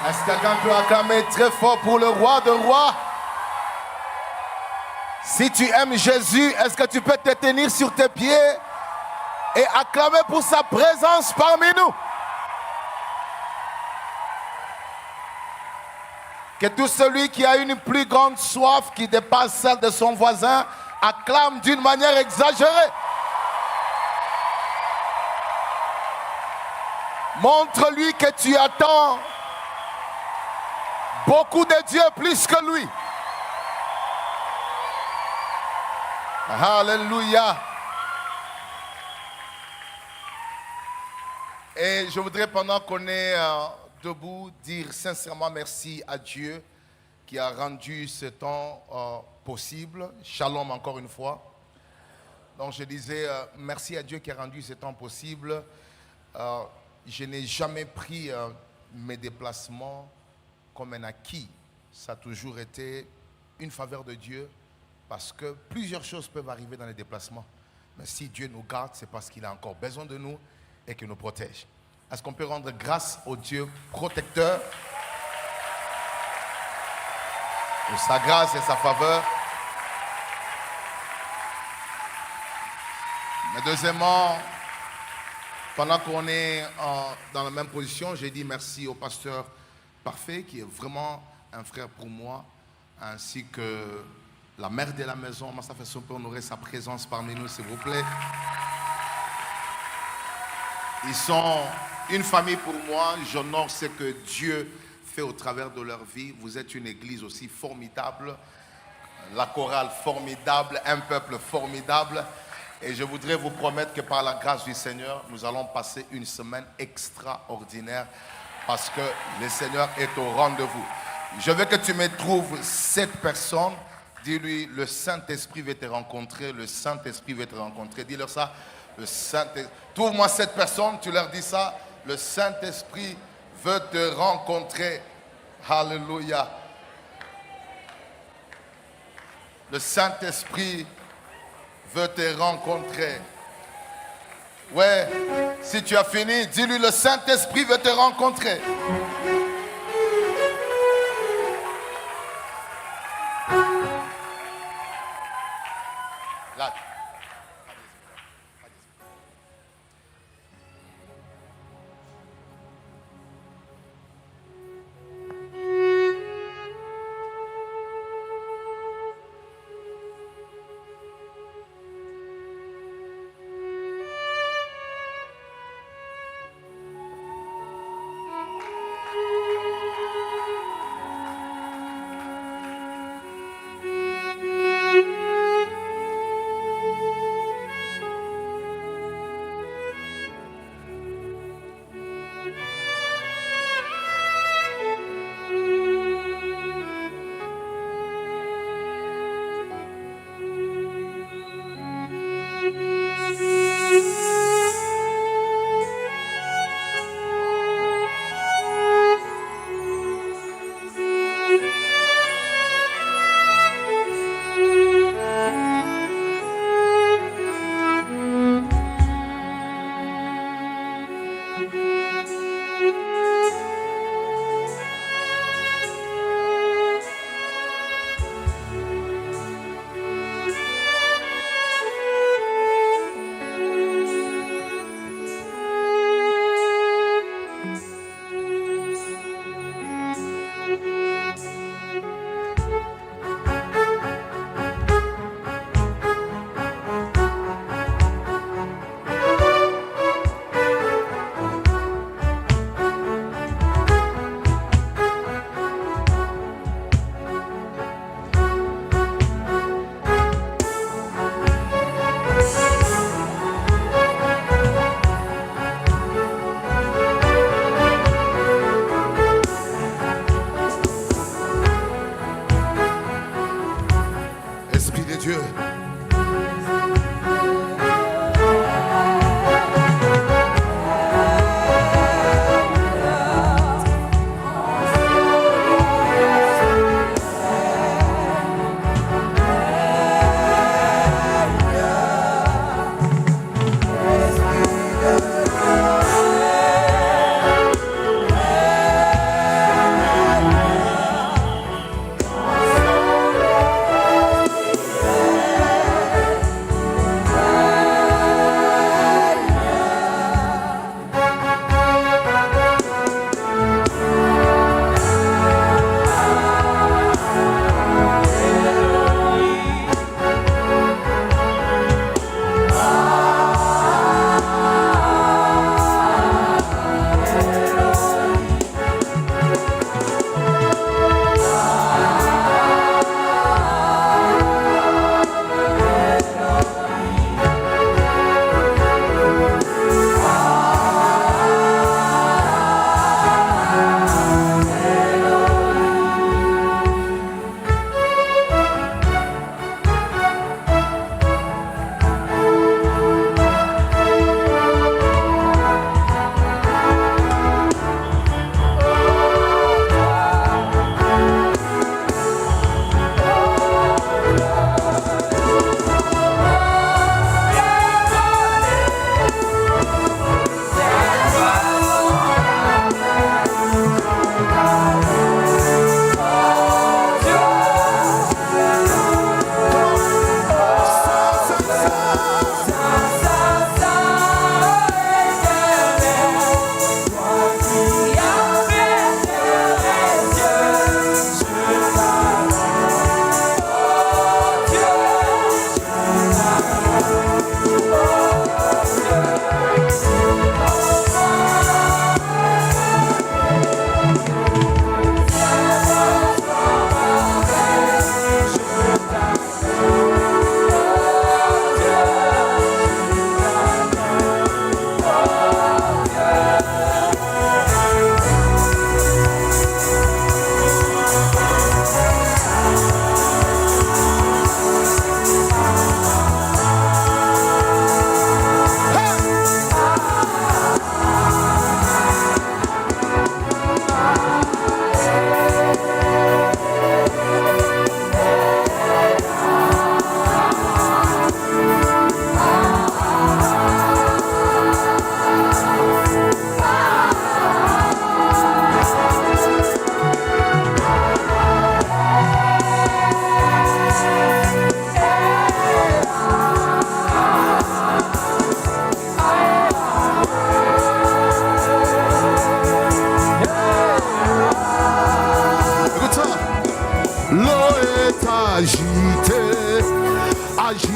Est-ce que quelqu'un peut acclamer très fort pour le roi de rois? Si tu aimes Jésus, est-ce que tu peux te tenir sur tes pieds et acclamer pour sa présence parmi nous? Que tout celui qui a une plus grande soif qui dépasse celle de son voisin acclame d'une manière exagérée. Montre-lui que tu attends beaucoup de Dieu plus que lui. Alléluia. Et je voudrais, pendant qu'on est debout, dire sincèrement merci à Dieu qui a rendu ce temps possible. Shalom encore une fois. Donc je disais merci à Dieu qui a rendu ce temps possible. Je n'ai jamais pris mes déplacements comme un acquis. Ça a toujours été une faveur de Dieu parce que plusieurs choses peuvent arriver dans les déplacements. Mais si Dieu nous garde, c'est parce qu'il a encore besoin de nous et qu'il nous protège. Est-ce qu'on peut rendre grâce au Dieu protecteur de sa grâce et sa faveur? Mais deuxièmement, pendant qu'on est dans la même position, j'ai dit merci au pasteur Parfait, qui est vraiment un frère pour moi, ainsi que la mère de la maison. Moi, ça fait super honorer sa présence parmi nous, s'il vous plaît. Ils sont une famille pour moi. J'honore ce que Dieu fait au travers de leur vie. Vous êtes une église aussi formidable, la chorale formidable, un peuple formidable. Et je voudrais vous promettre que par la grâce du Seigneur, nous allons passer une semaine extraordinaire parce que le Seigneur est au rendez-vous. Je veux que tu me trouves 7 personnes. Dis-lui, le Saint-Esprit veut te rencontrer, le Saint-Esprit veut te rencontrer. Dis-leur ça, le Saint-Esprit. Trouve-moi 7 personnes, tu leur dis ça, le Saint-Esprit veut te rencontrer. Alléluia. Le Saint-Esprit veut te rencontrer. Ouais, si tu as fini, dis-lui, le Saint-Esprit veut te rencontrer. Là.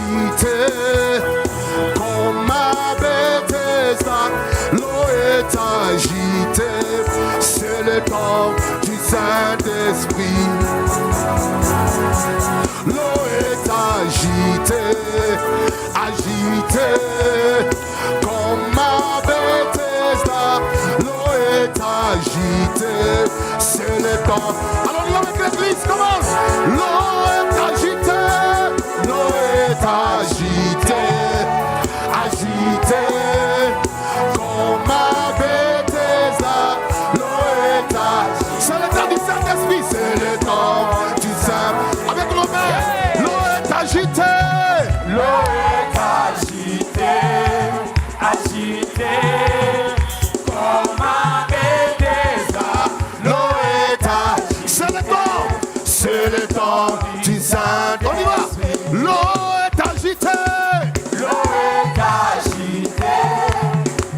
agité comme ma Bethesda. L'eau est agitée, c'est le temps du Saint-Esprit. L'eau est agitée, agitée comme ma Bethesda. L'eau est agitée, c'est le temps. Alors on y va avec l'église, commence. L'eau est agitée, l'eau est agitée, agitée comme ma Bethesda. L'eau est agitée, c'est le temps du Saint-Esprit, c'est le temps du Saint. Avec nos mains, l'eau est agitée. L'eau est agitée, agitée comme ma Bethesda. L'eau est agitée. C'est le temps du Saint. On y va. L'eau est agitée. L'eau est agitée,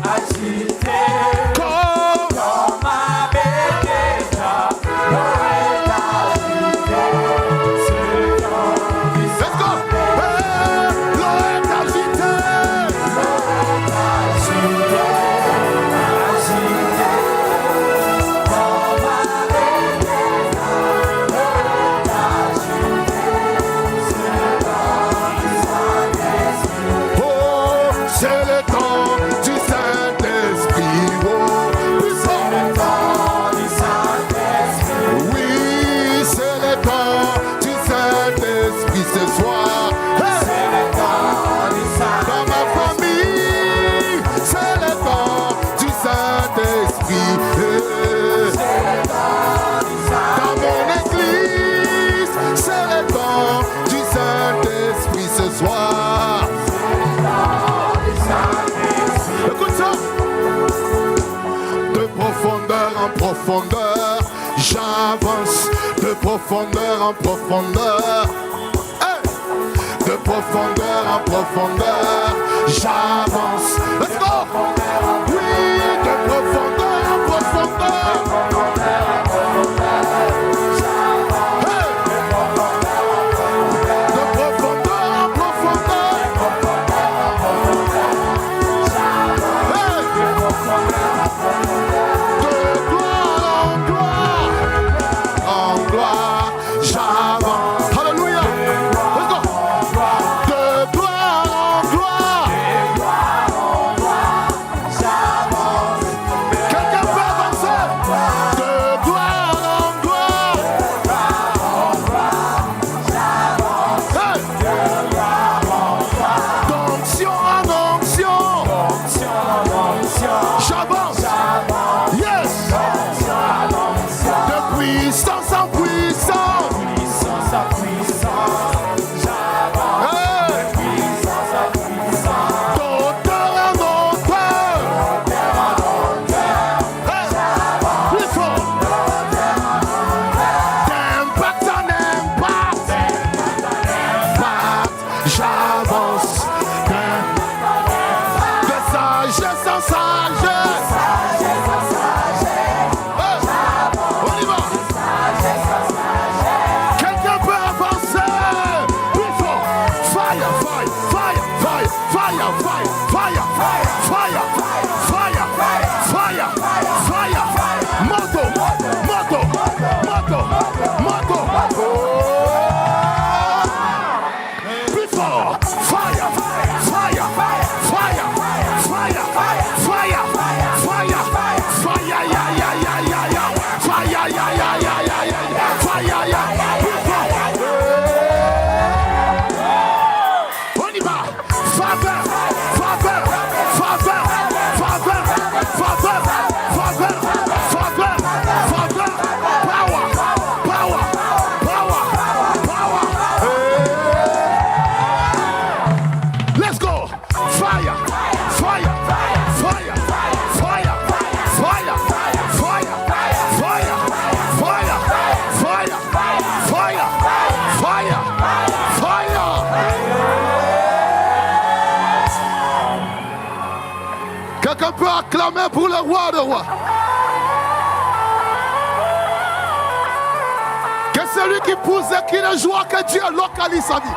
agitée Comme ma Bethesda. L'eau est agitée, c'est le temps du let's go. L'eau est agitée. Oh, c'est le temps du Saint-Esprit. Oh, puissant. Oui, c'est le temps du Saint-Esprit ce soir. Hey! Dans ma famille, c'est le temps du Saint-Esprit. Dans mon église, c'est le temps du Saint-Esprit ce soir. Écoute ça. De profondeur en profondeur, j'avance. De profondeur en profondeur. Hey! De profondeur en profondeur, j'avance. Let's go! Oui, de profondeur en profondeur. Hey! De profondeur en profondeur. Hey! De gloire en gloire. En gloire, j'avance. Alléluia. Let's go. De gloire en gloire. Quelqu'un peut avancer. De gloire en gloire. Hey. D'onction en onction. J'avance. Yes. De puissance en puissance. Hey. D'auteur en auteur. Hey. Plus fort. D'impact en impact. Impact. J'avance. De sagesse en sagesse. Hey. On y va. Quelqu'un peut avancer. Plus fort. Fire, fire, fire, fire, fire, fire, fire, fire, fire, fire, fire. Moto, moto, moto, moto. Plus fort. Fire, fire, fire, fire, fire, fire, fire, ya, ya, ya, ya, ya. Fire, ya, ya, ya, ya, ya, ya. Fire, ya. Plus fort. On y va. Faveur, faveur, faveur, faveur, faveur, faveur, faveur, faveur. Power, power, power, power. Let's go. Fire, fire, fire, fire, fire, fire, fire, fire, fire, fire, fire, fire. Quelqu'un peut acclamer pour le roi de rois. Que celui qui pousse et qui ne joue que Dieu localise sa vie.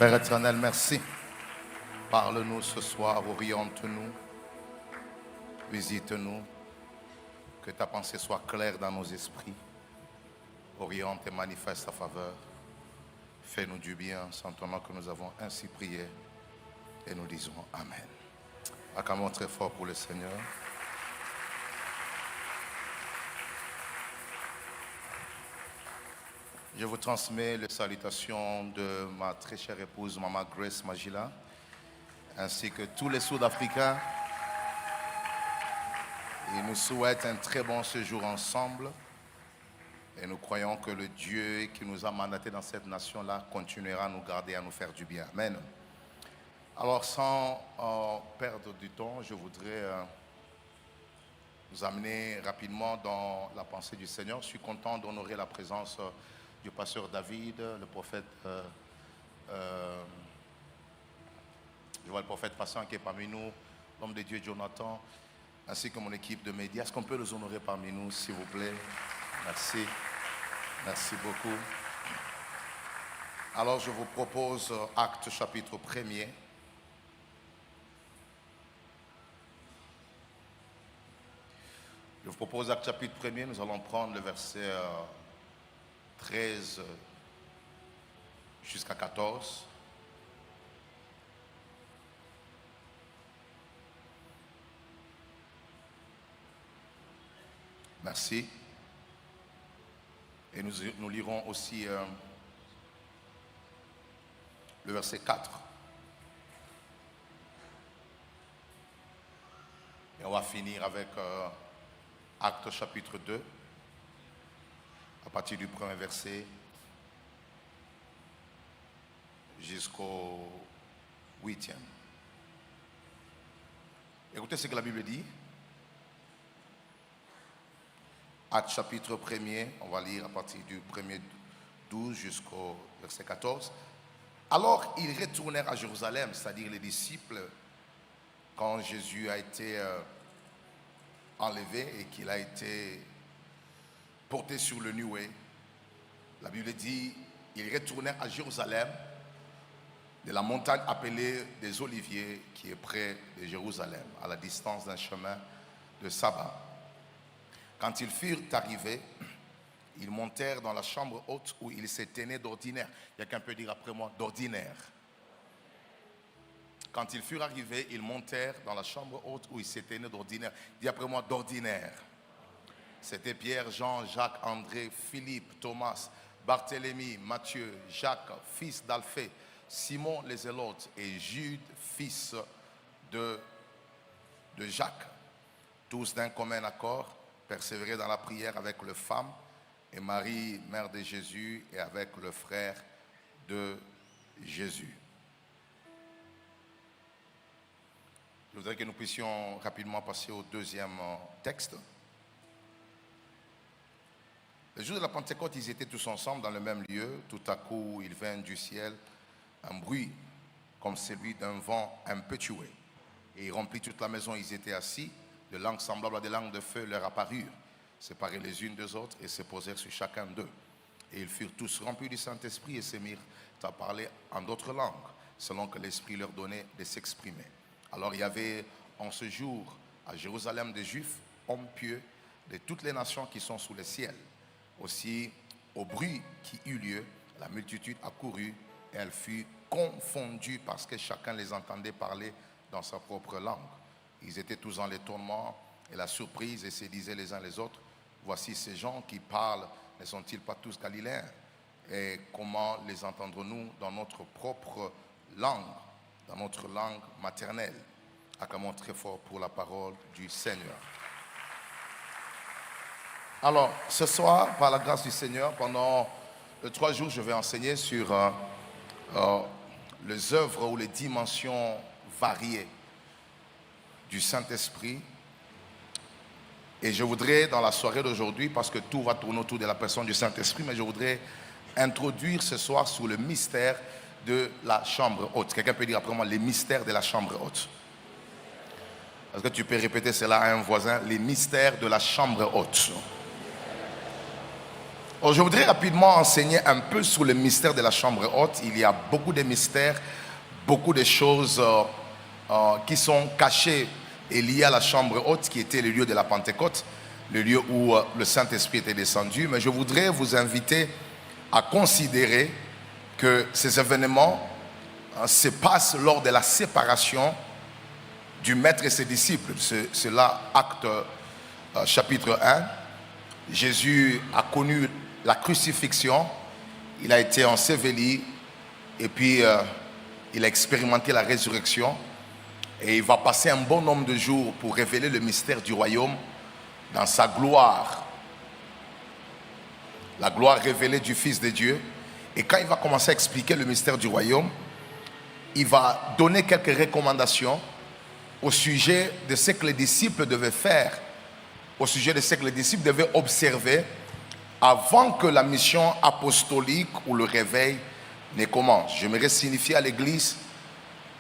Père éternel, merci. Parle-nous ce soir, oriente-nous, visite-nous, que ta pensée soit claire dans nos esprits, oriente et manifeste ta faveur. Fais-nous du bien, sans ton nom que nous avons ainsi prié, et nous disons Amen. Acclamons très fort pour le Seigneur. Je vous transmets les salutations de ma très chère épouse, Maman Grace Magila, ainsi que tous les Sud-Africains. Ils nous souhaitent un très bon séjour ensemble. Et nous croyons que le Dieu qui nous a mandatés dans cette nation-là continuera à nous garder, à nous faire du bien. Amen. Alors, sans perdre du temps, je voudrais nous amener rapidement dans la pensée du Seigneur. Je suis content d'honorer la présence du pasteur David, le prophète, je vois le prophète passant qui est parmi nous, l'homme de Dieu Jonathan, ainsi que mon équipe de médias. Est-ce qu'on peut les honorer parmi nous, s'il vous plaît? Merci. Merci beaucoup. Alors, je vous propose Actes chapitre 1er. Je vous propose Actes chapitre 1er. Nous allons prendre le verset 13 jusqu'à 14. Merci. Et nous lirons aussi le verset 4. Et on va finir avec Actes chapitre 2, à partir du premier verset jusqu'au 8e. Écoutez ce que la Bible dit. Actes chapitre 1er, on va lire à partir du 1er 12 jusqu'au verset 14. Alors ils retournèrent à Jérusalem, c'est-à-dire les disciples, quand Jésus a été enlevé et qu'il a été porté sur le nuée. La Bible dit, ils retournèrent à Jérusalem, de la montagne appelée des Oliviers, qui est près de Jérusalem, à la distance d'un chemin de sabbat. Quand ils furent arrivés, ils montèrent dans la chambre haute où ils se tenaient d'ordinaire. Quelqu'un peut dire après moi, d'ordinaire. Quand ils furent arrivés, ils montèrent dans la chambre haute où ils se tenaient d'ordinaire. Dis après moi, d'ordinaire. C'était Pierre, Jean, Jacques, André, Philippe, Thomas, Barthélemy, Matthieu, Jacques, fils d'Alphée, Simon les Zélotes et Jude, fils de Jacques. Tous d'un commun accord, persévérer dans la prière avec les femmes et Marie, mère de Jésus, et avec le frère de Jésus. Je voudrais que nous puissions rapidement passer au deuxième texte. Le jour de la Pentecôte, ils étaient tous ensemble dans le même lieu. Tout à coup, il vint du ciel un bruit comme celui d'un vent impétueux. Et il remplit toute la maison, ils étaient assis. De langues semblables à des langues de feu leur apparurent, séparées les unes des autres, et se posèrent sur chacun d'eux. Et ils furent tous remplis du Saint-Esprit et se mirent à parler en d'autres langues, selon que l'Esprit leur donnait de s'exprimer. Alors il y avait en ce jour à Jérusalem des Juifs, hommes pieux, de toutes les nations qui sont sous le ciel. Aussi, au bruit qui eut lieu, la multitude accourut, et elle fut confondue parce que chacun les entendait parler dans sa propre langue. Ils étaient tous dans l'étonnement et la surprise et se disaient les uns les autres, voici ces gens qui parlent, ne sont-ils pas tous galiléens? Et comment les entendrons-nous dans notre propre langue, dans notre langue maternelle? Acclamons très fort pour la parole du Seigneur. Alors, ce soir, par la grâce du Seigneur, pendant 3 jours, je vais enseigner sur les œuvres ou les dimensions variées du Saint-Esprit. Et je voudrais, dans la soirée d'aujourd'hui, parce que tout va tourner autour de la personne du Saint-Esprit, mais je voudrais introduire ce soir sur le mystère de la chambre haute. Quelqu'un peut dire après moi, les mystères de la chambre haute. Est-ce que tu peux répéter cela à un voisin? Les mystères de la chambre haute. Alors, je voudrais rapidement enseigner un peu sur le mystère de la chambre haute. Il y a beaucoup de mystères, beaucoup de choses qui sont cachées et liées à la chambre haute, qui était le lieu de la Pentecôte, le lieu où le Saint-Esprit était descendu. Mais je voudrais vous inviter à considérer que ces événements se passent lors de la séparation du maître et ses disciples. C'est là, Acte chapitre 1. Jésus a connu la crucifixion, il a été enseveli et puis il a expérimenté la résurrection et il va passer un bon nombre de jours pour révéler le mystère du royaume dans sa gloire, la gloire révélée du Fils de Dieu. Et quand il va commencer à expliquer le mystère du royaume, il va donner quelques recommandations au sujet de ce que les disciples devaient faire, au sujet de ce que les disciples devaient observer avant que la mission apostolique ou le réveil ne commence. J'aimerais signifier à l'Église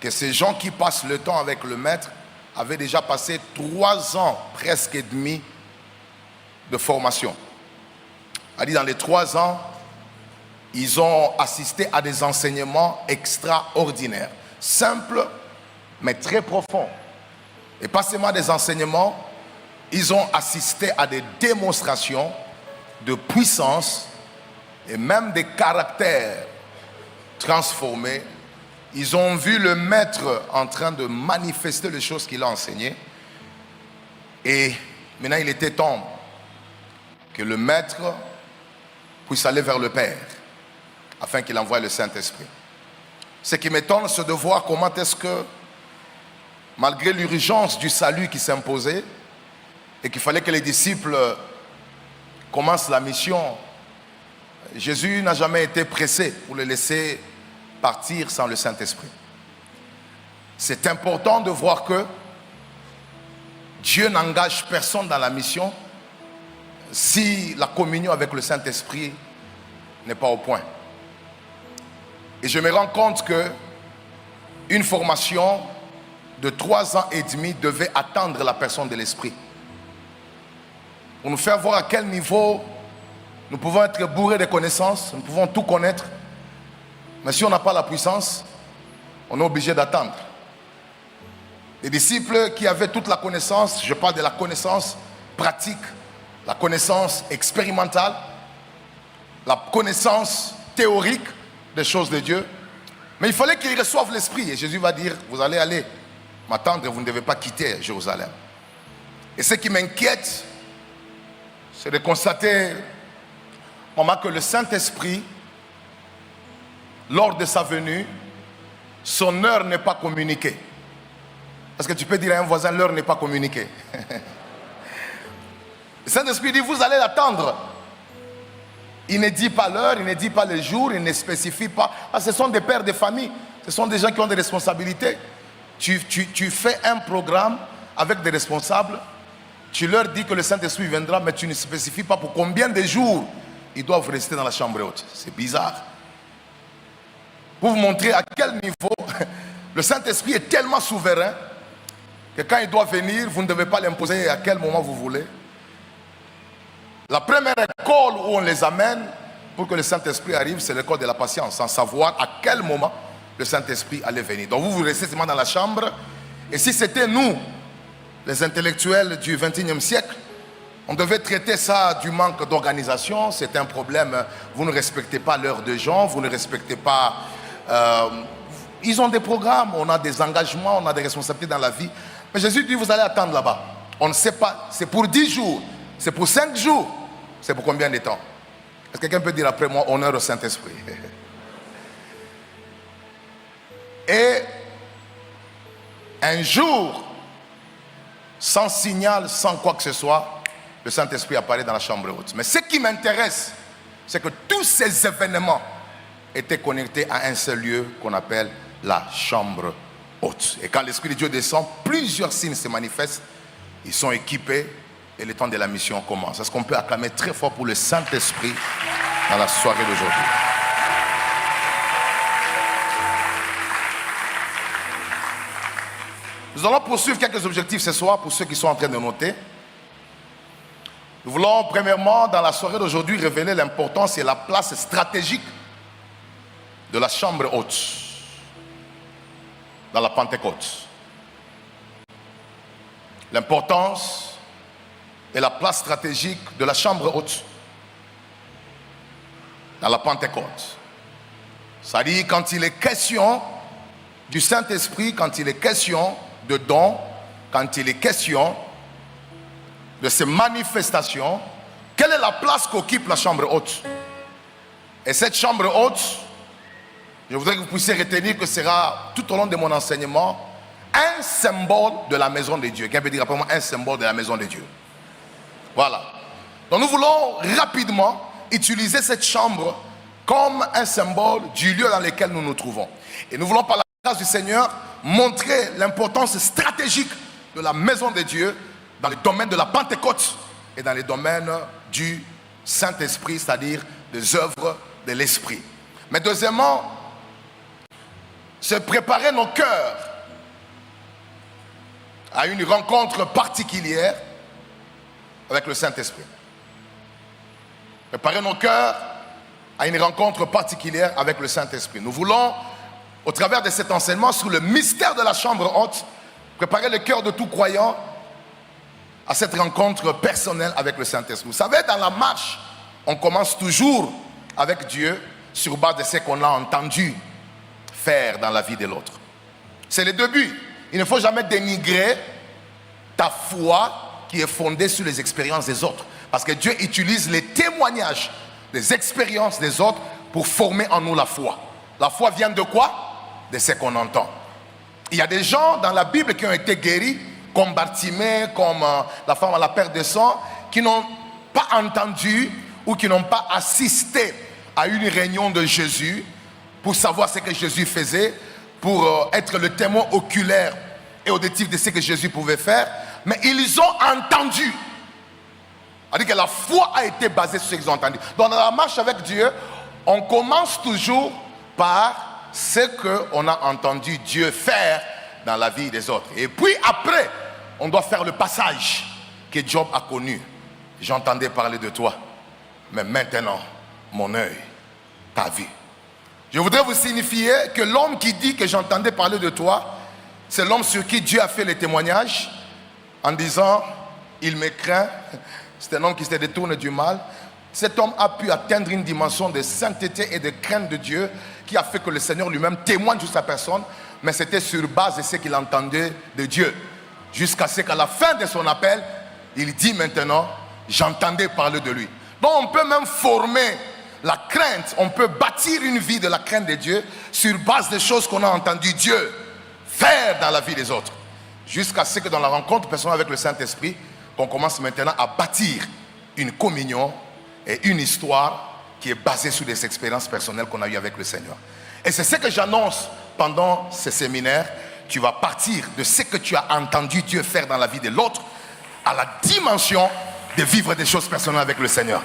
que ces gens qui passent le temps avec le Maître avaient déjà passé 3 ans presque et demi de formation. Dans les 3 ans, ils ont assisté à des enseignements extraordinaires, simples mais très profonds. Et pas seulement des enseignements, ils ont assisté à des démonstrations de puissance et même des caractères transformés. Ils ont vu le Maître en train de manifester les choses qu'il a enseignées. Et maintenant, il était temps que le Maître puisse aller vers le Père afin qu'il envoie le Saint-Esprit. Ce qui m'étonne, c'est de voir comment est-ce que, malgré l'urgence du salut qui s'imposait et qu'il fallait que les disciples commencent la mission, Jésus n'a jamais été pressé pour les laisser partir sans le Saint-Esprit. C'est important de voir que Dieu n'engage personne dans la mission si la communion avec le Saint-Esprit n'est pas au point. Et je me rends compte que une formation de 3 ans et demi devait attendre la personne de l'Esprit, pour nous faire voir à quel niveau nous pouvons être bourrés de connaissances, nous pouvons tout connaître, mais si on n'a pas la puissance, on est obligé d'attendre. Les disciples qui avaient toute la connaissance, je parle de la connaissance pratique, la connaissance expérimentale, la connaissance théorique des choses de Dieu, mais il fallait qu'ils reçoivent l'Esprit. Et Jésus va dire, vous allez aller m'attendre, vous ne devez pas quitter Jérusalem. Et ce qui m'inquiète, c'est de constater, maman, que le Saint-Esprit, lors de sa venue, son heure n'est pas communiquée. Est-ce que tu peux dire à un voisin, l'heure n'est pas communiquée? Le Saint-Esprit dit, vous allez l'attendre. Il ne dit pas l'heure, il ne dit pas le jour, il ne spécifie pas. Ah, ce sont des pères de famille, ce sont des gens qui ont des responsabilités. Tu fais un programme avec des responsables, tu leur dis que le Saint-Esprit viendra, mais tu ne spécifies pas pour combien de jours ils doivent rester dans la chambre haute. C'est bizarre. Pour vous montrer à quel niveau le Saint-Esprit est tellement souverain que quand il doit venir, vous ne devez pas l'imposer à quel moment vous voulez. La première école où on les amène pour que le Saint-Esprit arrive, c'est l'école de la patience, sans savoir à quel moment le Saint-Esprit allait venir. Donc vous restez seulement dans la chambre. Et si c'était nous, les intellectuels du XXIe siècle, on devait traiter ça du manque d'organisation. C'est un problème. Vous ne respectez pas l'heure de gens, vous ne respectez pas... ils ont des programmes, on a des engagements, on a des responsabilités dans la vie. Mais Jésus dit, vous allez attendre là-bas. On ne sait pas, c'est pour 10 jours, c'est pour 5 jours, c'est pour combien de temps? Est-ce que quelqu'un peut dire après moi, honneur au Saint-Esprit? Et un jour, sans signal, sans quoi que ce soit, le Saint-Esprit apparaît dans la chambre haute. Mais ce qui m'intéresse, c'est que tous ces événements étaient connectés à un seul lieu qu'on appelle la chambre haute. Et quand l'Esprit de Dieu descend, plusieurs signes se manifestent, ils sont équipés et le temps de la mission commence. Est-ce qu'on peut acclamer très fort pour le Saint-Esprit dans la soirée d'aujourd'hui? Nous allons poursuivre quelques objectifs ce soir pour ceux qui sont en train de noter. Nous voulons premièrement, dans la soirée d'aujourd'hui, révéler l'importance et la place stratégique de la chambre haute dans la Pentecôte. L'importance et la place stratégique de la chambre haute dans la Pentecôte. C'est-à-dire quand il est question du Saint-Esprit, quand il est question de dons, quand il est question de ces manifestations, quelle est la place qu'occupe la chambre haute? Et cette chambre haute, je voudrais que vous puissiez retenir que sera tout au long de mon enseignement un symbole de la maison de Dieu. Quelqu'un peut dire après moi un symbole de la maison de Dieu. Voilà. Donc nous voulons rapidement utiliser cette chambre comme un symbole du lieu dans lequel nous nous trouvons. Et nous voulons par la grâce du Seigneur montrer l'importance stratégique de la maison de Dieu dans le domaine de la Pentecôte et dans les domaines du Saint-Esprit, c'est-à-dire des œuvres de l'Esprit. Mais deuxièmement, c'est préparer nos cœurs à une rencontre particulière avec le Saint-Esprit. Préparer nos cœurs à une rencontre particulière avec le Saint-Esprit. Nous voulons, au travers de cet enseignement sur le mystère de la chambre haute, préparer le cœur de tout croyant à cette rencontre personnelle avec le Saint-Esprit. Vous savez, dans la marche, on commence toujours avec Dieu sur base de ce qu'on a entendu faire dans la vie de l'autre. C'est le début. Il ne faut jamais dénigrer ta foi qui est fondée sur les expériences des autres. Parce que Dieu utilise les témoignages des expériences des autres pour former en nous la foi. La foi vient de quoi? De ce qu'on entend. Il y a des gens dans la Bible qui ont été guéris, comme Bartimée, comme la femme à la perte de sang, qui n'ont pas entendu ou qui n'ont pas assisté à une réunion de Jésus pour savoir ce que Jésus faisait, pour être le témoin oculaire et auditif de ce que Jésus pouvait faire, mais ils ont entendu. C'est-à-dire que la foi a été basée sur ce qu'ils ont entendu. Donc dans la marche avec Dieu, on commence toujours par ce qu'on a entendu Dieu faire dans la vie des autres. Et puis après, on doit faire le passage que Job a connu. J'entendais parler de toi, mais maintenant, mon œil t'a vu. Je voudrais vous signifier que l'homme qui dit que j'entendais parler de toi, c'est l'homme sur qui Dieu a fait les témoignages en disant, il me craint. C'est un homme qui se détourne du mal. Cet homme a pu atteindre une dimension de sainteté et de crainte de Dieu qui a fait que le Seigneur lui-même témoigne sur sa personne, mais c'était sur base de ce qu'il entendait de Dieu. Jusqu'à ce qu'à la fin de son appel, il dit maintenant, j'entendais parler de lui. Donc on peut même former la crainte, on peut bâtir une vie de la crainte de Dieu sur base des choses qu'on a entendu Dieu faire dans la vie des autres. Jusqu'à ce que dans la rencontre personnelle avec le Saint-Esprit, on commence maintenant à bâtir une communion et une histoire qui est basée sur des expériences personnelles qu'on a eues avec le Seigneur. Et c'est ce que j'annonce pendant ce séminaire. Tu vas partir de ce que tu as entendu Dieu faire dans la vie de l'autre à la dimension de vivre des choses personnelles avec le Seigneur.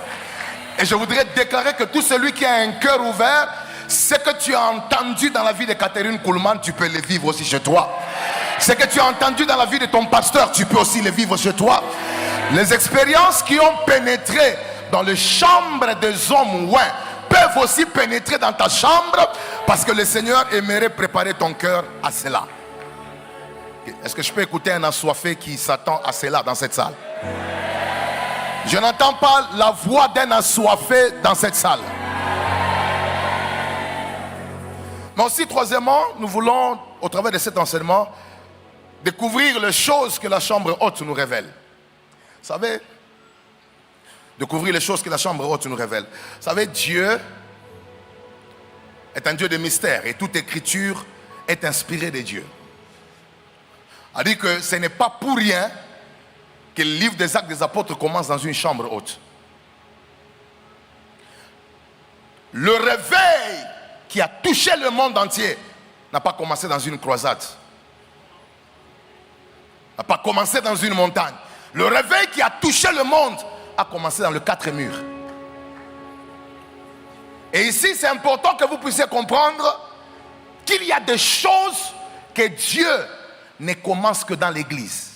Et je voudrais déclarer que tout celui qui a un cœur ouvert, ce que tu as entendu dans la vie de Catherine Kuhlman, tu peux le vivre aussi chez toi. Ce que tu as entendu dans la vie de ton pasteur, tu peux aussi le vivre chez toi. Les expériences qui ont pénétré dans les chambres des hommes ouins peuvent aussi pénétrer dans ta chambre, parce que le Seigneur aimerait préparer ton cœur à cela. Est-ce que je peux écouter un assoiffé qui s'attend à cela dans cette salle? Je n'entends pas la voix d'un assoiffé dans cette salle. Mais aussi, troisièmement, nous voulons, au travers de cet enseignement, découvrir les choses que la chambre haute nous révèle. Vous savez, découvrir les choses que la chambre haute nous révèle. Vous savez, Dieu est un Dieu de mystère et toute écriture est inspirée de Dieu. C'est-à-dire que ce n'est pas pour rien que le livre des Actes des Apôtres commence dans une chambre haute. Le réveil qui a touché le monde entier n'a pas commencé dans une croisade. N'a pas commencé dans une montagne. Le réveil qui a touché le monde a commencé dans les 4 murs. Et ici, c'est important que vous puissiez comprendre qu'il y a des choses que Dieu ne commence que dans l'église.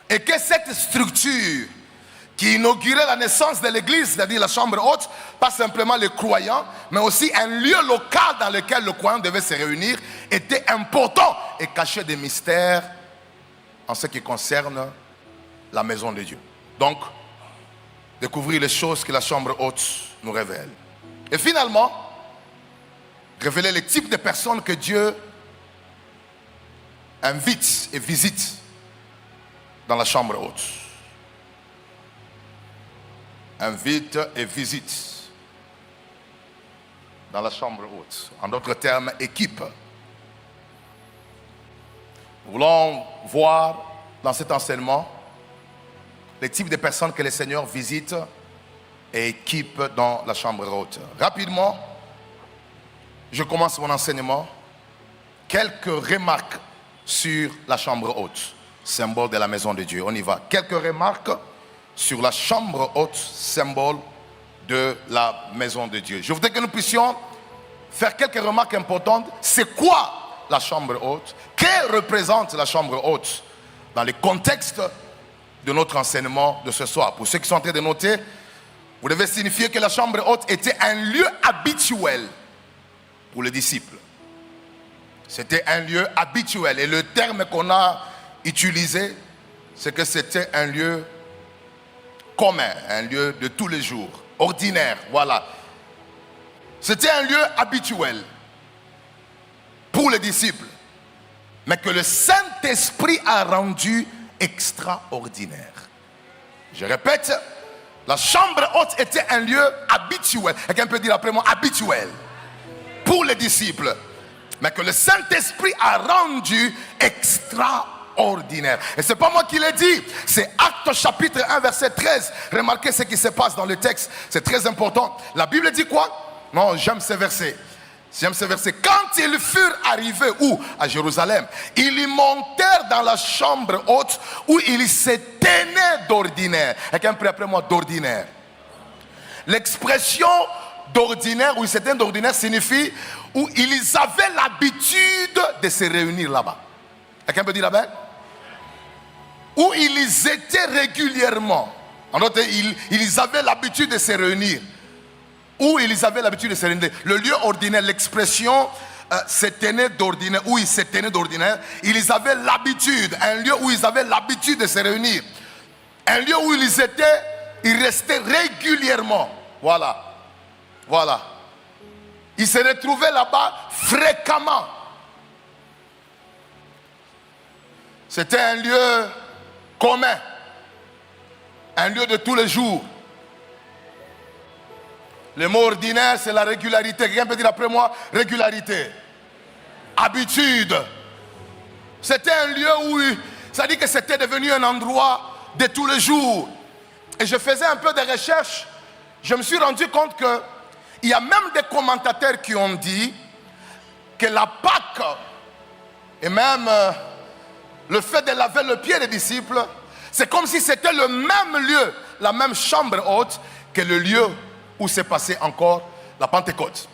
Et que cette structure qui inaugurait la naissance de l'église, c'est-à-dire la chambre haute, pas simplement les croyants, mais aussi un lieu local dans lequel le croyant devait se réunir, était important et cachait des mystères en ce qui concerne la maison de Dieu. Donc, découvrir les choses que la chambre haute nous révèle. Et finalement, révéler les types de personnes que Dieu invite et visite dans la chambre haute. Invite et visite dans la chambre haute. En d'autres termes, équipe. Nous voulons voir dans cet enseignement les types de personnes que le Seigneur visite et équipe dans la chambre haute. Rapidement, je commence mon enseignement. Quelques remarques sur la chambre haute, symbole de la maison de Dieu. On y va. Quelques remarques sur la chambre haute, symbole de la maison de Dieu. Je voudrais que nous puissions faire quelques remarques importantes. C'est quoi la chambre haute? Que représente la chambre haute dans le contexte de notre enseignement de ce soir? Pour ceux qui sont en train de noter, vous devez signifier que la chambre haute était un lieu habituel pour les disciples. C'était un lieu habituel. Et le terme qu'on a utilisé, c'est que c'était un lieu commun, un lieu de tous les jours, ordinaire, voilà. C'était un lieu habituel pour les disciples, mais que le Saint-Esprit a rendu extraordinaire. Je répète, la chambre haute était un lieu habituel. Quelqu'un peut dire après moi, habituel, pour les disciples, mais que le Saint-Esprit a rendu extraordinaire. Et c'est pas moi qui l'ai dit, c'est Actes chapitre 1 verset 13. Remarquez ce qui se passe dans le texte, c'est très important. La Bible dit quoi? Non, j'aime ce verset. Quand ils furent arrivés où? À Jérusalem. Ils y montèrent dans la chambre haute où ils se tenaient d'ordinaire. Quelqu'un prie après moi, d'ordinaire. L'expression d'ordinaire, où ils se tenaient d'ordinaire, signifie où ils avaient l'habitude de se réunir là-bas. Quelqu'un peut dire là-bas? Où ils étaient régulièrement. En d'autres, ils avaient l'habitude de se réunir. Où ils avaient l'habitude de se réunir. Le lieu ordinaire, l'expression se tenait d'ordinaire, où ils se tenaient d'ordinaire, ils avaient l'habitude, un lieu où ils avaient l'habitude de se réunir. Un lieu où ils restaient régulièrement. Voilà. Ils se retrouvaient là-bas fréquemment. C'était un lieu commun, un lieu de tous les jours. Le mot ordinaire, c'est la régularité. Quelqu'un peut dire après moi, régularité, habitude. C'était un lieu où, ça dit que c'était devenu un endroit de tous les jours. Et je faisais un peu de recherche, je me suis rendu compte que il y a même des commentateurs qui ont dit que la Pâque et même le fait de laver le pied des disciples, c'est comme si c'était le même lieu, la même chambre haute que le lieu où s'est passé encore la Pentecôte.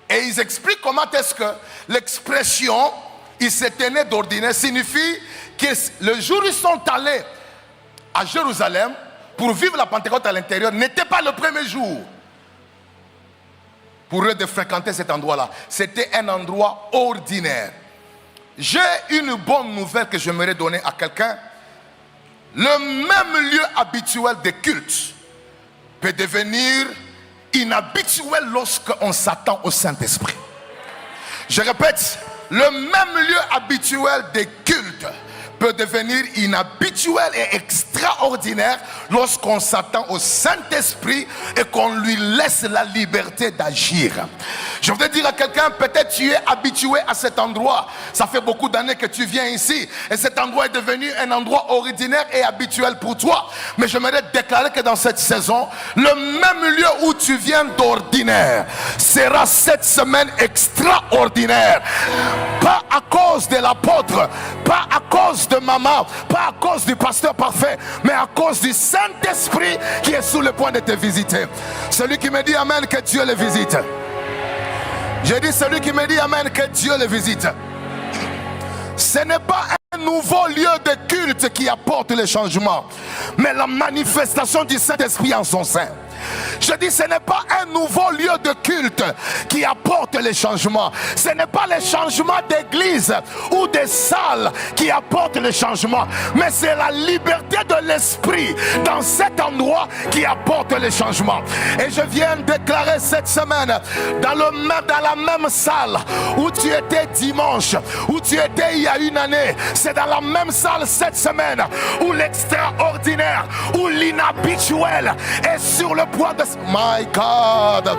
Et ils expliquent comment est-ce que l'expression « ils se tenaient d'ordinaire » signifie que le jour où ils sont allés à Jérusalem pour vivre la Pentecôte à l'intérieur n'était pas le premier jour pour eux de fréquenter cet endroit-là. C'était un endroit ordinaire. J'ai une bonne nouvelle que j'aimerais donner à quelqu'un. Le même lieu habituel de culte peut devenir inhabituel lorsqu'on s'attend au Saint-Esprit. Je répète, le même lieu habituel de culte peut devenir inhabituel et extraordinaire lorsqu'on s'attend au Saint-Esprit et qu'on lui laisse la liberté d'agir. Je voudrais dire à quelqu'un, peut-être tu es habitué à cet endroit. Ça fait beaucoup d'années que tu viens ici et cet endroit est devenu un endroit ordinaire et habituel pour toi. Mais j'aimerais déclarer que dans cette saison, le même lieu où tu viens d'ordinaire sera cette semaine extraordinaire. Pas à cause de l'apôtre, pas à cause de maman, pas à cause du pasteur parfait, mais à cause du Saint-Esprit qui est sur le point de te visiter. Celui qui me dit amen, que Dieu le visite. J'ai dit celui qui me dit amen, que Dieu le visite. Ce n'est pas un nouveau lieu de culte qui apporte le changement, mais la manifestation du Saint-Esprit en son sein. Je dis, ce n'est pas un nouveau lieu de culte qui apporte les changements. Ce n'est pas les changements d'église ou des salles qui apportent le changement, mais c'est la liberté de l'esprit dans cet endroit qui apporte les changements. Et je viens déclarer cette semaine, dans la même salle où tu étais dimanche, où tu étais il y a une année, c'est dans la même salle cette semaine où l'extraordinaire, où l'inhabituel est sur le point de... My God!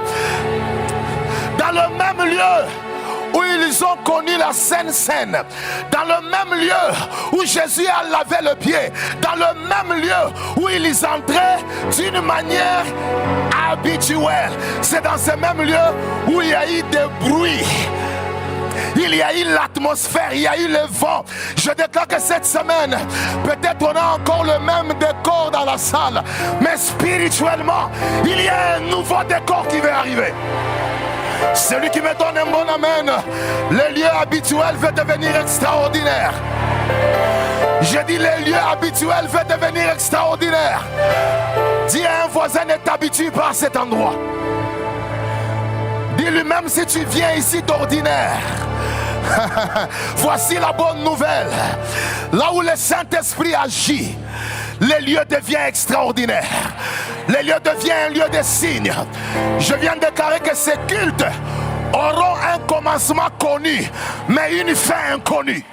Dans le même lieu où ils ont connu la Sainte Seine, dans le même lieu où Jésus a lavé le pied, dans le même lieu où ils entraient d'une manière habituelle, c'est dans ce même lieu où il y a eu des bruits. Il y a eu l'atmosphère, il y a eu le vent. Je déclare que cette semaine, peut-être on a encore le même décor dans la salle, mais spirituellement, il y a un nouveau décor qui va arriver. Celui qui me donne un bon amen, le lieu habituel va devenir extraordinaire. Je dis, le lieu habituel va devenir extraordinaire. Dis à un voisin, ne t'habitue pas à cet endroit. Dis-lui, même si tu viens ici d'ordinaire, voici la bonne nouvelle. Là où le Saint-Esprit agit, le lieu devient extraordinaire. Le lieu devient un lieu de signes. Je viens de déclarer que ces cultes auront un commencement connu, mais une fin inconnue.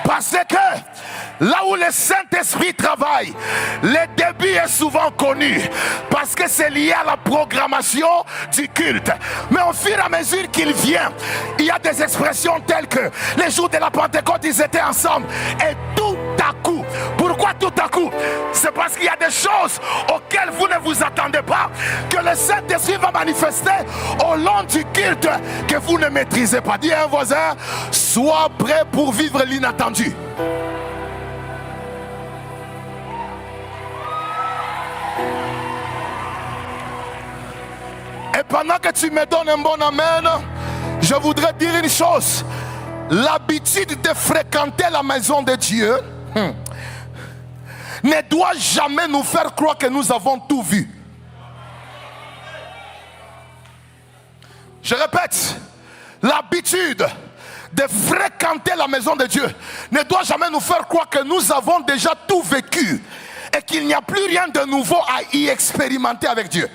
Parce que là où le Saint-Esprit travaille, le début est souvent connu, parce que c'est lié à la programmation du culte. Mais au fur et à mesure qu'il vient, il y a des expressions telles que les jours de la Pentecôte, ils étaient ensemble. Et tout à coup, pourquoi tout à coup? C'est parce qu'il y a des choses auxquelles vous ne vous attendez pas, que le Saint-Esprit va manifester au long du culte que vous ne maîtrisez pas. Dis à un voisin, sois prêt pour vivre l'inattendu. Et pendant que tu me donnes un bon amen, je voudrais dire une chose. L'habitude de fréquenter la maison de Dieu ne doit jamais nous faire croire que nous avons tout vu. Je répète, l'habitude de fréquenter la maison de Dieu ne doit jamais nous faire croire que nous avons déjà tout vécu et qu'il n'y a plus rien de nouveau à y expérimenter avec Dieu.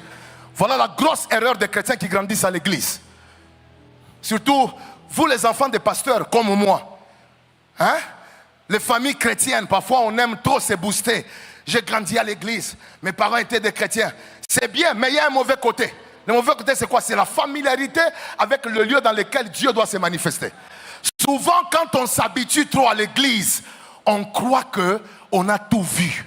Voilà la grosse erreur des chrétiens qui grandissent à l'église. Surtout vous les enfants des pasteurs comme moi. Hein? Les familles chrétiennes, parfois on aime trop se booster. J'ai grandi à l'église, mes parents étaient des chrétiens. C'est bien, mais il y a un mauvais côté. Le mauvais côté c'est quoi? C'est la familiarité avec le lieu dans lequel Dieu doit se manifester. Souvent quand on s'habitue trop à l'église, on croit qu'on a tout vu.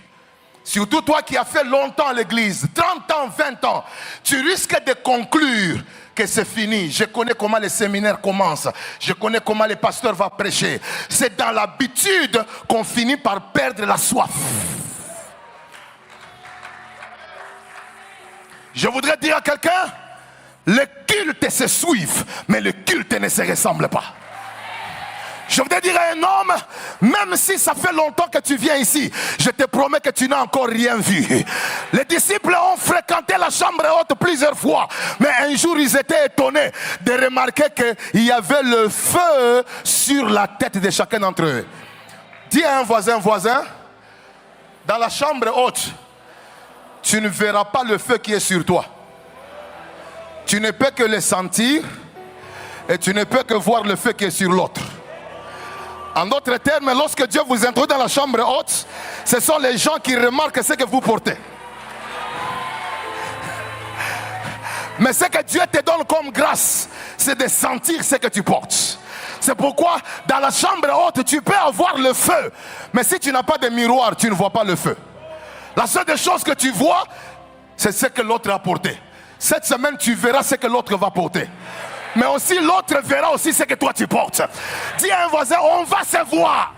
Surtout toi qui as fait longtemps à l'église, 30 ans, 20 ans, tu risques de conclure que c'est fini. Je connais comment les séminaires commencent. Je connais comment les pasteurs vont prêcher. C'est dans l'habitude qu'on finit par perdre la soif. Je voudrais dire à quelqu'un, le culte se suivent, mais le culte ne se ressemble pas. Je voudrais dire à un homme, même si ça fait longtemps que tu viens ici, je te promets que tu n'as encore rien vu. Les disciples ont fréquenté la chambre haute plusieurs fois, mais un jour ils étaient étonnés de remarquer qu'il y avait le feu sur la tête de chacun d'entre eux. Dis à un voisin, dans la chambre haute, tu ne verras pas le feu qui est sur toi. Tu ne peux que le sentir et tu ne peux que voir le feu qui est sur l'autre. En d'autres termes, lorsque Dieu vous introduit dans la chambre haute, ce sont les gens qui remarquent ce que vous portez. Mais ce que Dieu te donne comme grâce, c'est de sentir ce que tu portes. C'est pourquoi dans la chambre haute, tu peux avoir le feu. Mais si tu n'as pas de miroir, tu ne vois pas le feu. La seule des choses que tu vois, c'est ce que l'autre a porté. Cette semaine, tu verras ce que l'autre va porter. Mais aussi l'autre verra aussi ce que toi tu portes. Dis à un voisin, on va se voir.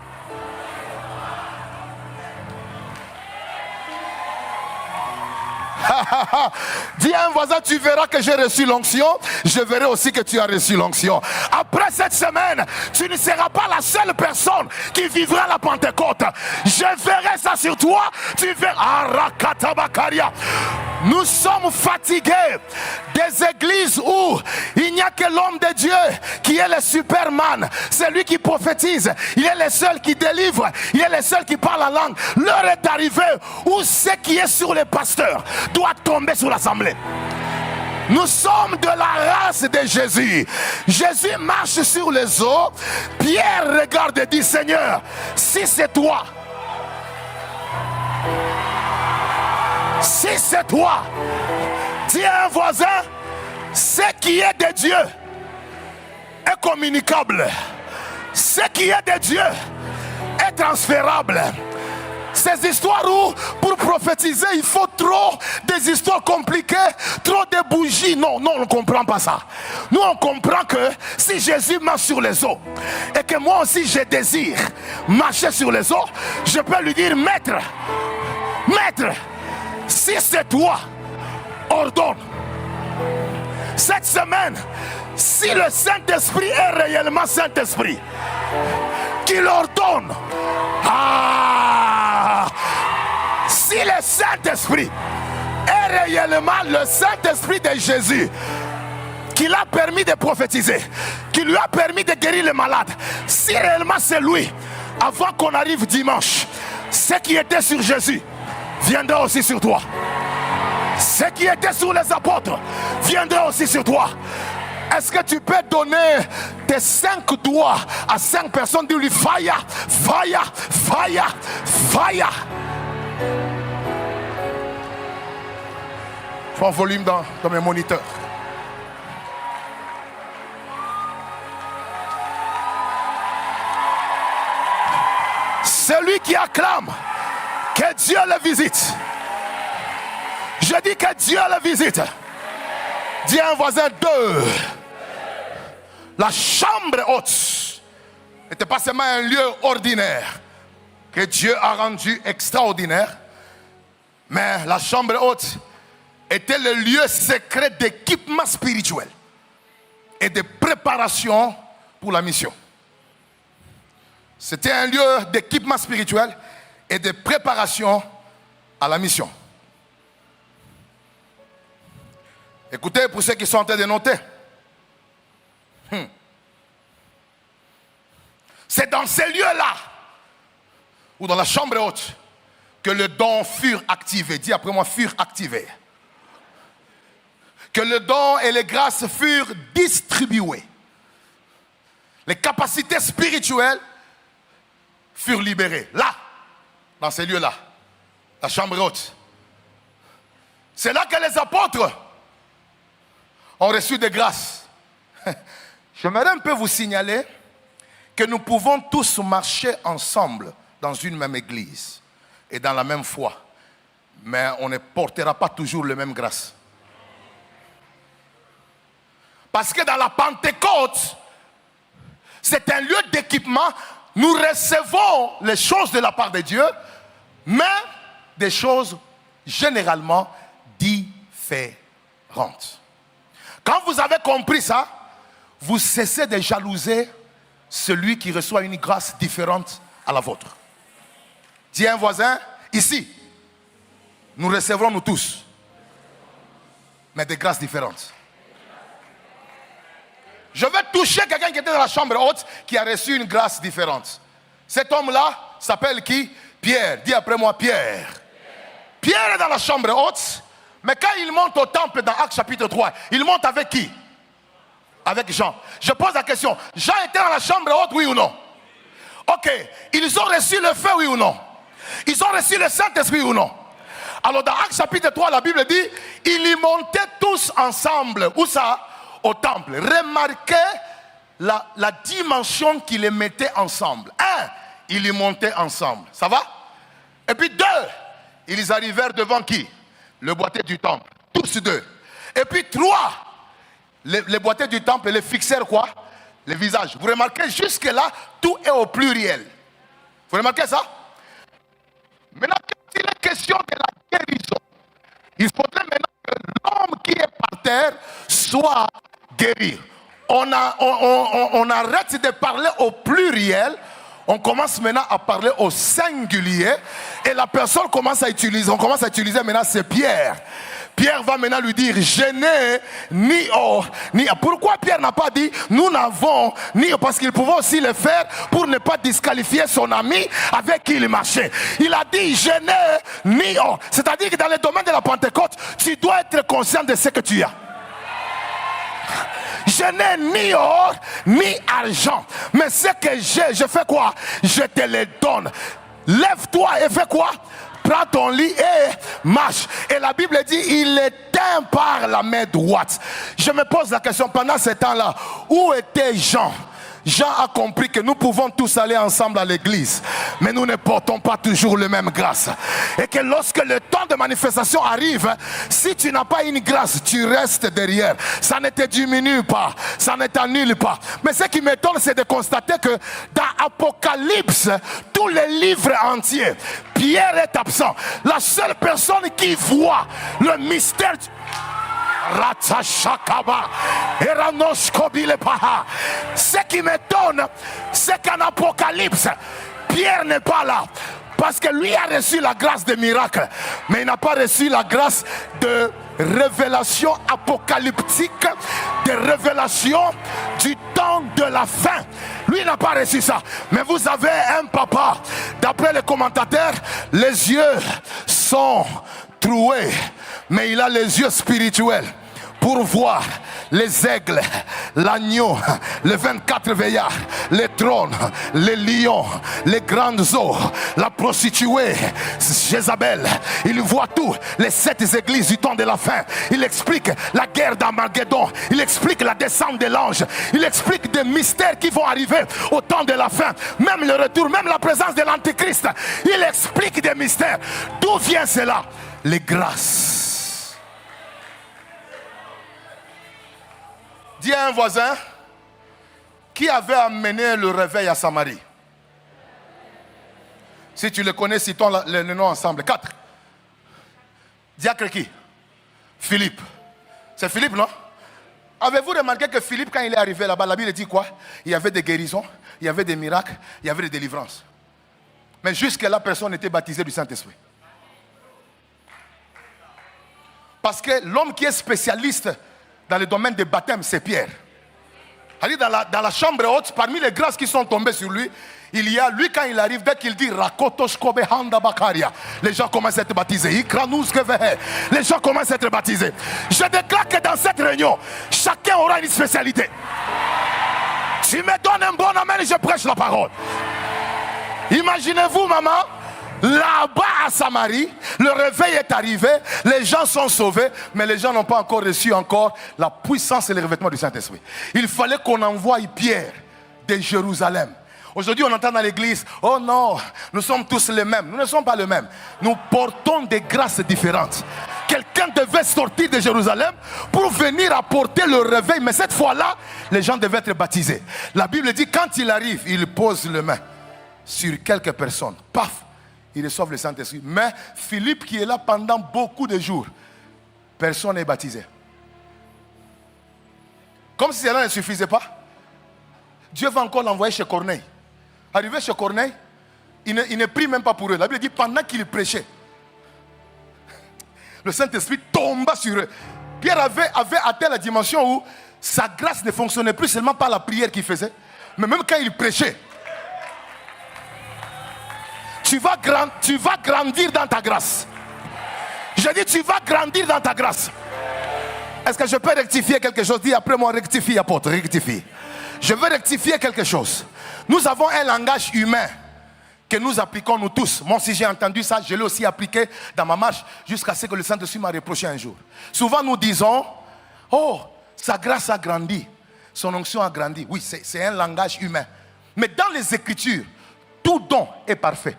Dis à un voisin, tu verras que j'ai reçu l'onction, je verrai aussi que tu as reçu l'onction. Après cette semaine, tu ne seras pas la seule personne qui vivra la Pentecôte. Je verrai ça sur toi, tu verras. Nous sommes fatigués des églises où il n'y a que l'homme de Dieu qui est le Superman. C'est lui qui prophétise, il est le seul qui délivre, il est le seul qui parle la langue. L'heure est arrivée où ce qui est sur les pasteurs doit tomber sur l'assemblée. Nous sommes de la race de Jésus. Jésus marche sur les eaux. Pierre regarde et dit, Seigneur, si c'est toi, si c'est toi, dis à un voisin, ce qui est de Dieu est communicable. Ce qui est de Dieu est transférable. Ces histoires où pour prophétiser il faut trop des histoires compliquées, trop de bougies, non, on ne comprend pas ça. Nous on comprend que si Jésus marche sur les eaux et que moi aussi je désire marcher sur les eaux, je peux lui dire, maître, si c'est toi, ordonne. Cette semaine, si le Saint-Esprit est réellement Saint-Esprit, qu'il ordonne. Si le Saint-Esprit est réellement le Saint-Esprit de Jésus, qui l'a permis de prophétiser, qui lui a permis de guérir les malades, si réellement c'est lui, avant qu'on arrive dimanche, ce qui était sur Jésus viendra aussi sur toi. Ce qui était sur les apôtres viendra aussi sur toi. Est-ce que tu peux donner tes 5 doigts à 5 personnes, dis-lui fire, fire, fire, fire. Je prends volume dans mes moniteurs. Celui qui acclame, que Dieu le visite. Je dis que Dieu le visite. Dis à un voisin, 2. La chambre haute n'était pas seulement un lieu ordinaire que Dieu a rendu extraordinaire, mais la chambre haute était le lieu secret d'équipement spirituel et de préparation pour la mission. C'était un lieu d'équipement spirituel et de préparation à la mission. Écoutez, pour ceux qui sont en train de noter, c'est dans ces lieux-là, ou dans la chambre haute, que les dons furent activés. Dis après moi, furent activés. Que le don et les grâces furent distribuées. Les capacités spirituelles furent libérées. Là, dans ces lieux-là, la chambre haute. C'est là que les apôtres ont reçu des grâces. J'aimerais un peu vous signaler que nous pouvons tous marcher ensemble dans une même église et dans la même foi, mais on ne portera pas toujours les mêmes grâces. Parce que dans la Pentecôte, c'est un lieu d'équipement. Nous recevons les choses de la part de Dieu, mais des choses généralement différentes. Quand vous avez compris ça, vous cessez de jalouser celui qui reçoit une grâce différente à la vôtre. Dis à un voisin, ici, nous recevrons nous tous, mais des grâces différentes. Je vais toucher quelqu'un qui était dans la chambre haute, qui a reçu une grâce différente. Cet homme-là s'appelle qui? Pierre. Dis après moi, Pierre. Pierre est dans la chambre haute, mais quand il monte au temple dans Actes chapitre 3, il monte avec qui? Avec Jean. Je pose la question, Jean était dans la chambre haute, oui ou non? Ok, ils ont reçu le feu, oui ou non? Ils ont reçu le Saint-Esprit, oui ou non? Alors dans Actes chapitre 3, la Bible dit, ils y montaient tous ensemble. Où ça? Au temple. Remarquez la dimension qui les mettait ensemble. 1, ils y montaient ensemble. Ça va? Et puis 2, ils arrivèrent devant qui? Le boîtier du temple. Tous 2. Et puis 3, les boîtiers du temple les fixèrent quoi? Les visages. Vous remarquez, jusque là, tout est au pluriel. Vous remarquez ça? Maintenant, quand il est question de la guérison, Il faudrait maintenant que l'homme qui est par terre soit guéri. On arrête de parler au pluriel. On commence maintenant à parler au singulier. Et la personne commence à utiliser. On commence à utiliser maintenant, c'est Pierre. Pierre va maintenant lui dire, je n'ai ni or, ni... Pourquoi Pierre n'a pas dit, nous n'avons ni or? Parce qu'il pouvait aussi le faire pour ne pas disqualifier son ami avec qui il marchait. Il a dit, je n'ai ni or. C'est-à-dire que dans le domaine de la Pentecôte, tu dois être conscient de ce que tu as. Je n'ai ni or, ni argent. Mais ce que j'ai, je fais quoi? Je te le donne. Lève-toi et fais quoi? Prends ton lit et marche. Et la Bible dit, il éteint par la main droite. Je me pose la question, pendant ce temps-là, où était Jean? Jean a compris que nous pouvons tous aller ensemble à l'église, mais nous ne portons pas toujours la même grâce. Et que lorsque le temps de manifestation arrive, si tu n'as pas une grâce, tu restes derrière. Ça ne te diminue pas, ça ne t'annule pas. Mais ce qui m'étonne, c'est de constater que dans Apocalypse, tous les livres entiers, Pierre est absent. La seule personne qui voit le mystère... Ce qui m'étonne, c'est qu'en Apocalypse, Pierre n'est pas là. Parce que lui a reçu la grâce des miracles, mais il n'a pas reçu la grâce de révélation apocalyptique, de révélation du temps de la fin. Lui n'a pas reçu ça. Mais vous avez un papa, d'après les commentateurs, les yeux sont troués, mais il a les yeux spirituels pour voir les aigles, l'agneau, les 24 veillards, les trônes, les lions, les grandes eaux, la prostituée, Jézabel. Il voit tout, les 7 églises du temps de la fin. Il explique la guerre d'Armageddon. Il explique la descente de l'ange. Il explique des mystères qui vont arriver au temps de la fin. Même le retour, même la présence de l'Antéchrist. Il explique des mystères. D'où vient cela? Les grâces. Dis à un voisin, qui avait amené le réveil à Samarie? Si tu le connais, citons le nom ensemble. 4. Diacre qui? Philippe. C'est Philippe, non? Avez-vous remarqué que Philippe, quand il est arrivé là-bas, la Bible dit quoi? Il y avait des guérisons, il y avait des miracles, il y avait des délivrances. Mais jusque-là, personne n'était baptisé du Saint-Esprit. Parce que l'homme qui est spécialiste dans le domaine des baptêmes, c'est Pierre. Dans la chambre haute, parmi les grâces qui sont tombées sur lui, il y a, lui quand il arrive, dès qu'il dit Rakotoshkobe Handa Bakaria, les gens commencent à être baptisés. Les gens commencent à être baptisés. Je déclare que dans cette réunion, chacun aura une spécialité. Tu me donnes un bon amen et je prêche la parole. Imaginez-vous, maman, là-bas à Samarie, le réveil est arrivé, les gens sont sauvés, mais les gens n'ont pas encore reçu la puissance et le revêtement du Saint-Esprit. Il fallait qu'on envoie Pierre de Jérusalem. Aujourd'hui, on entend dans l'église, oh non, nous sommes tous les mêmes. Nous ne sommes pas les mêmes. Nous portons des grâces différentes. Quelqu'un devait sortir de Jérusalem pour venir apporter le réveil, mais cette fois-là, les gens devaient être baptisés. La Bible dit, quand il arrive, il pose les mains sur quelques personnes. Paf! Il reçoit le Saint-Esprit. Mais Philippe qui est là pendant beaucoup de jours, personne n'est baptisé. Comme si cela ne suffisait pas, Dieu va encore l'envoyer chez Corneille. Arrivé chez Corneille, il ne prie même pas pour eux. La Bible dit pendant qu'il prêchait, le Saint-Esprit tomba sur eux. Pierre avait atteint la dimension où sa grâce ne fonctionnait plus seulement par la prière qu'il faisait, mais même quand il prêchait. Tu vas grandir dans ta grâce. Je dis tu vas grandir dans ta grâce. Est-ce que je peux rectifier quelque chose? Dis après moi, rectifie apôtre, rectifie. Je veux rectifier quelque chose. Nous avons un langage humain que nous appliquons nous tous. Moi si j'ai entendu ça, je l'ai aussi appliqué dans ma marche jusqu'à ce que le Saint-Esprit m'a reproché un jour. Souvent nous disons, oh, sa grâce a grandi, son onction a grandi. Oui, c'est un langage humain. Mais dans les Écritures, tout don est parfait.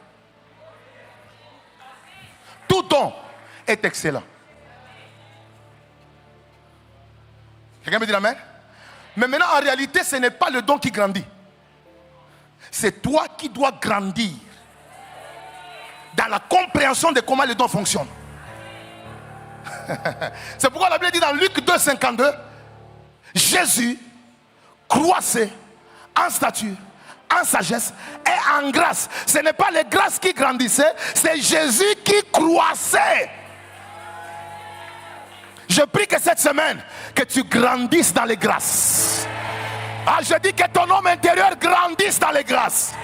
Tout don est excellent. Quelqu'un me dit amen? Mais maintenant, en réalité, ce n'est pas le don qui grandit. C'est toi qui dois grandir dans la compréhension de comment le don fonctionne. C'est pourquoi la Bible dit dans Luc 2, 52, Jésus croissait en stature, en sagesse et en grâce. Ce n'est pas les grâces qui grandissaient, c'est Jésus qui croissait. Je prie que cette semaine, que tu grandisses dans les grâces. Ah, je dis que ton homme intérieur grandisse dans les grâces.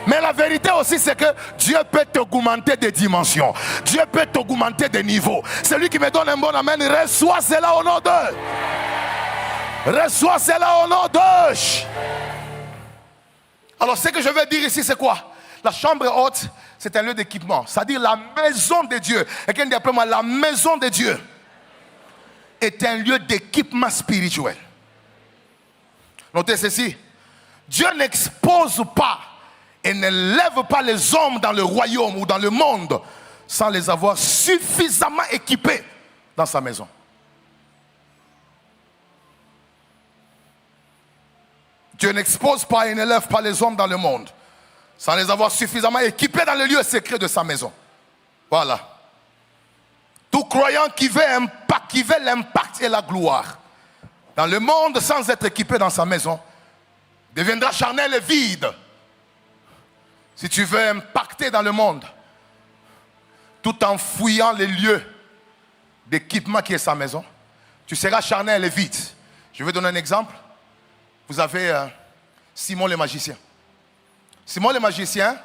Mais la vérité aussi, c'est que Dieu peut t'augmenter des dimensions. Dieu peut t'augmenter des niveaux. Celui qui me donne un bon amen, reçois cela au nom d'eux. Reçois cela au nom d'eux. Alors, ce que je veux dire ici, c'est quoi? La chambre haute, c'est un lieu d'équipement. C'est-à-dire la maison de Dieu. Et quelqu'un dit après moi, la maison de Dieu est un lieu d'équipement spirituel. Notez ceci. Dieu n'expose pas et ne lève pas les hommes dans le royaume ou dans le monde sans les avoir suffisamment équipés dans sa maison. Dieu n'expose pas et ne lève pas les hommes dans le monde sans les avoir suffisamment équipés dans le lieu secret de sa maison. Voilà. Tout croyant qui veut l'impact et la gloire dans le monde sans être équipé dans sa maison deviendra charnel et vide. Si tu veux impacter dans le monde tout en fouillant les lieux d'équipement qui est sa maison, tu seras charnel et vide. Je vais donner un exemple. Vous avez Simon le magicien. Simon le magicien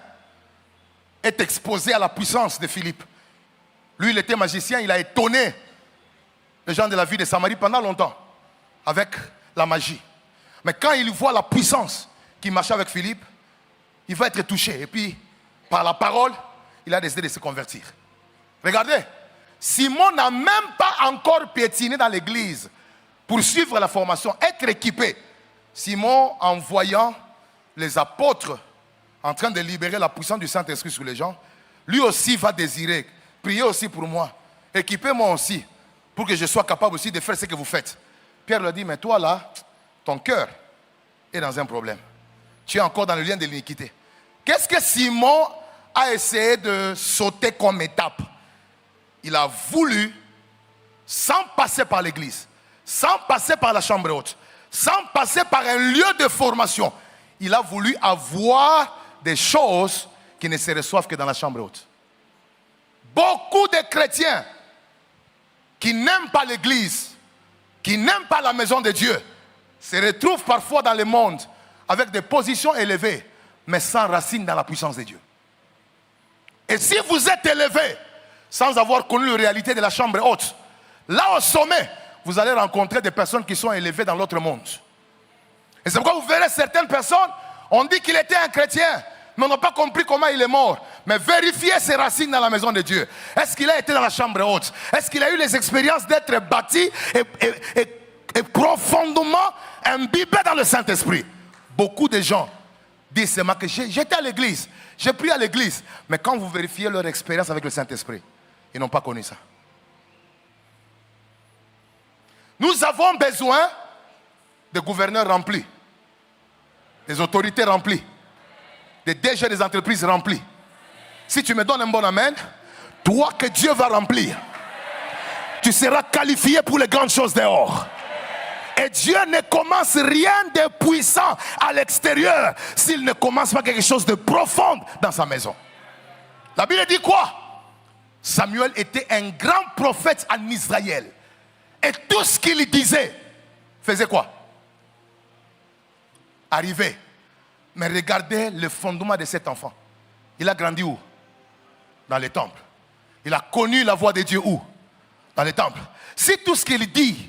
est exposé à la puissance de Philippe. Lui, il était magicien, il a étonné les gens de la ville de Samarie pendant longtemps avec la magie. Mais quand il voit la puissance qui marchait avec Philippe, il va être touché. Et puis, par la parole, il a décidé de se convertir. Regardez, Simon n'a même pas encore piétiné dans l'église pour suivre la formation, être équipé. Simon, en voyant les apôtres en train de libérer la puissance du Saint-Esprit sur les gens, lui aussi va désirer, priez aussi pour moi, équipez-moi aussi, pour que je sois capable aussi de faire ce que vous faites. Pierre leur dit, mais toi là, ton cœur est dans un problème. Tu es encore dans le lien de l'iniquité. Qu'est-ce que Simon a essayé de sauter comme étape? Il a voulu, sans passer par l'église, sans passer par la chambre haute, sans passer par un lieu de formation, il a voulu avoir des choses qui ne se reçoivent que dans la chambre haute. Beaucoup de chrétiens qui n'aiment pas l'église, qui n'aiment pas la maison de Dieu, se retrouvent parfois dans le monde avec des positions élevées, mais sans racines dans la puissance de Dieu. Et si vous êtes élevé sans avoir connu la réalité de la chambre haute, là au sommet, vous allez rencontrer des personnes qui sont élevées dans l'autre monde. Et c'est pourquoi vous verrez certaines personnes, on dit qu'il était un chrétien, mais on n'a pas compris comment il est mort. Mais vérifiez ses racines dans la maison de Dieu. Est-ce qu'il a été dans la chambre haute? Est-ce qu'il a eu les expériences d'être bâti et profondément imbibé dans le Saint-Esprit? Beaucoup de gens disent seulement que j'étais à l'église, j'ai prié à l'église. Mais quand vous vérifiez leur expérience avec le Saint-Esprit, ils n'ont pas connu ça. Nous avons besoin de gouverneurs remplis, des autorités remplies, des DG des entreprises remplies. Si tu me donnes un bon amen, toi que Dieu va remplir, tu seras qualifié pour les grandes choses dehors. Et Dieu ne commence rien de puissant à l'extérieur s'il ne commence pas quelque chose de profond dans sa maison. La Bible dit quoi? Samuel était un grand prophète en Israël. Et tout ce qu'il disait faisait quoi? Arrivait. Mais regardez le fondement de cet enfant. Il a grandi où? Dans les temples. Il a connu la voix de Dieu où? Dans les temples. Si tout ce qu'il dit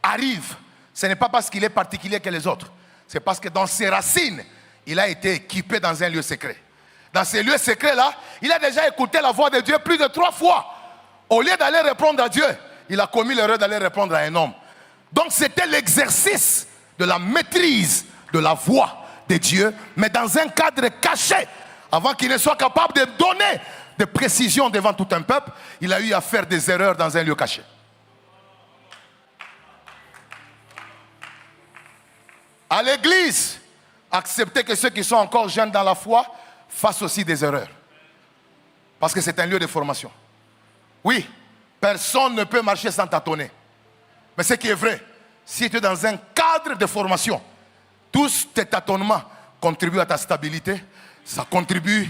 arrive, ce n'est pas parce qu'il est particulier que les autres. C'est parce que dans ses racines, il a été équipé dans un lieu secret. Dans ces lieux secrets-là, il a déjà écouté la voix de Dieu plus de 3 fois. Au lieu d'aller répondre à Dieu, il a commis l'erreur d'aller répondre à un homme. Donc c'était l'exercice de la maîtrise de la voix de Dieu, mais dans un cadre caché. Avant qu'il ne soit capable de donner des précisions devant tout un peuple, il a eu à faire des erreurs dans un lieu caché. À l'église, acceptez que ceux qui sont encore jeunes dans la foi fassent aussi des erreurs. Parce que c'est un lieu de formation. Oui, Personne ne peut marcher sans tâtonner. Mais ce qui est vrai, si tu es dans un cadre de formation, tous tes tâtonnements contribuent à ta stabilité, ça contribue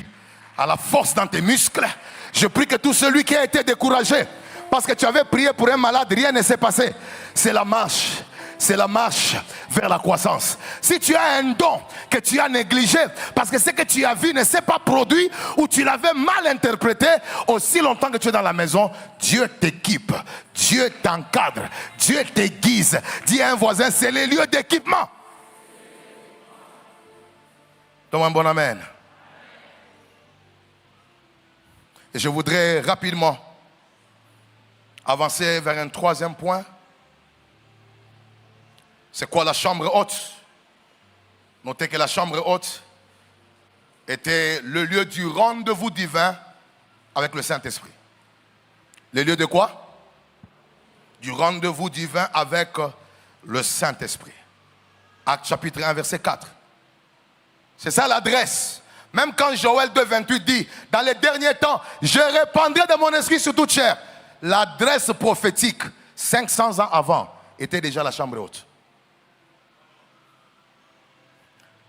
à la force dans tes muscles. Je prie que tout celui qui a été découragé, parce que tu avais prié pour un malade, rien ne s'est passé. C'est la marche. C'est la marche vers la croissance. Si tu as un don que tu as négligé, parce que ce que tu as vu ne s'est pas produit, ou tu l'avais mal interprété, aussi longtemps que tu es dans la maison, Dieu t'équipe, Dieu t'encadre, Dieu t'aiguise. Dis à un voisin, c'est les lieux d'équipement. Donne-moi un bon amen. Et je voudrais rapidement avancer vers un troisième point. C'est quoi la chambre haute? Notez que la chambre haute était le lieu du rendez-vous divin avec le Saint-Esprit. Le lieu de quoi? Du rendez-vous divin avec le Saint-Esprit. Acte chapitre 1, verset 4. C'est ça l'adresse. Même quand Joël 2, 28 dit, dans les derniers temps, je répandrai de mon esprit sur toute chair. L'adresse prophétique, 500 ans avant, était déjà la chambre haute.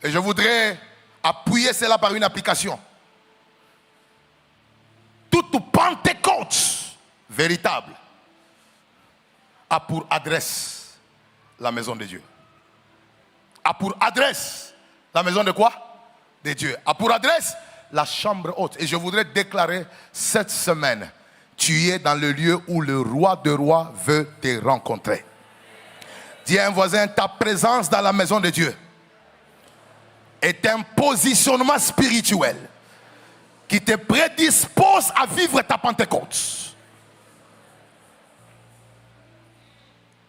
Et je voudrais appuyer cela par une application. Toute Pentecôte véritable a pour adresse la maison de Dieu. A pour adresse la maison de quoi? De Dieu. A pour adresse la chambre haute. Et je voudrais déclarer cette semaine, tu es dans le lieu où le roi de rois veut te rencontrer. Dis à un voisin, ta présence dans la maison de Dieu est un positionnement spirituel qui te prédispose à vivre ta Pentecôte.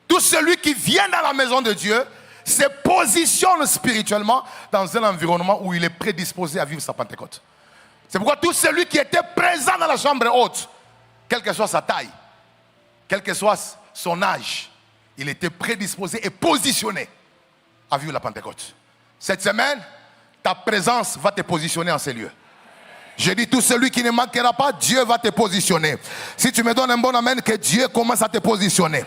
Tout celui qui vient dans la maison de Dieu se positionne spirituellement dans un environnement où il est prédisposé à vivre sa Pentecôte. C'est pourquoi tout celui qui était présent dans la chambre haute, quelle que soit sa taille, quel que soit son âge, il était prédisposé et positionné à vivre la Pentecôte. Cette semaine, ta présence va te positionner en ces lieux. Je dis, tout celui qui ne manquera pas, Dieu va te positionner. Si tu me donnes un bon amen, que Dieu commence à te positionner.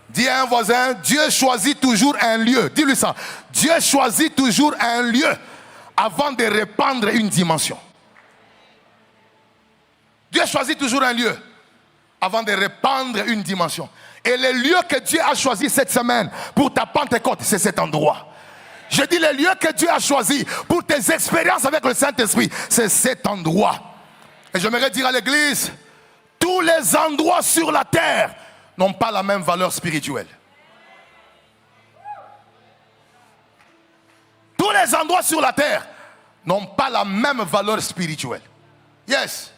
Dis à un voisin, Dieu choisit toujours un lieu. Dis-lui ça. Dieu choisit toujours un lieu avant de répandre une dimension. Dieu choisit toujours un lieu avant de répandre une dimension. Et le lieu que Dieu a choisi cette semaine pour ta Pentecôte, c'est cet endroit. Je dis le lieu que Dieu a choisi pour tes expériences avec le Saint-Esprit, c'est cet endroit. Et j'aimerais dire à l'église, tous les endroits sur la terre n'ont pas la même valeur spirituelle. Tous les endroits sur la terre n'ont pas la même valeur spirituelle. Yes.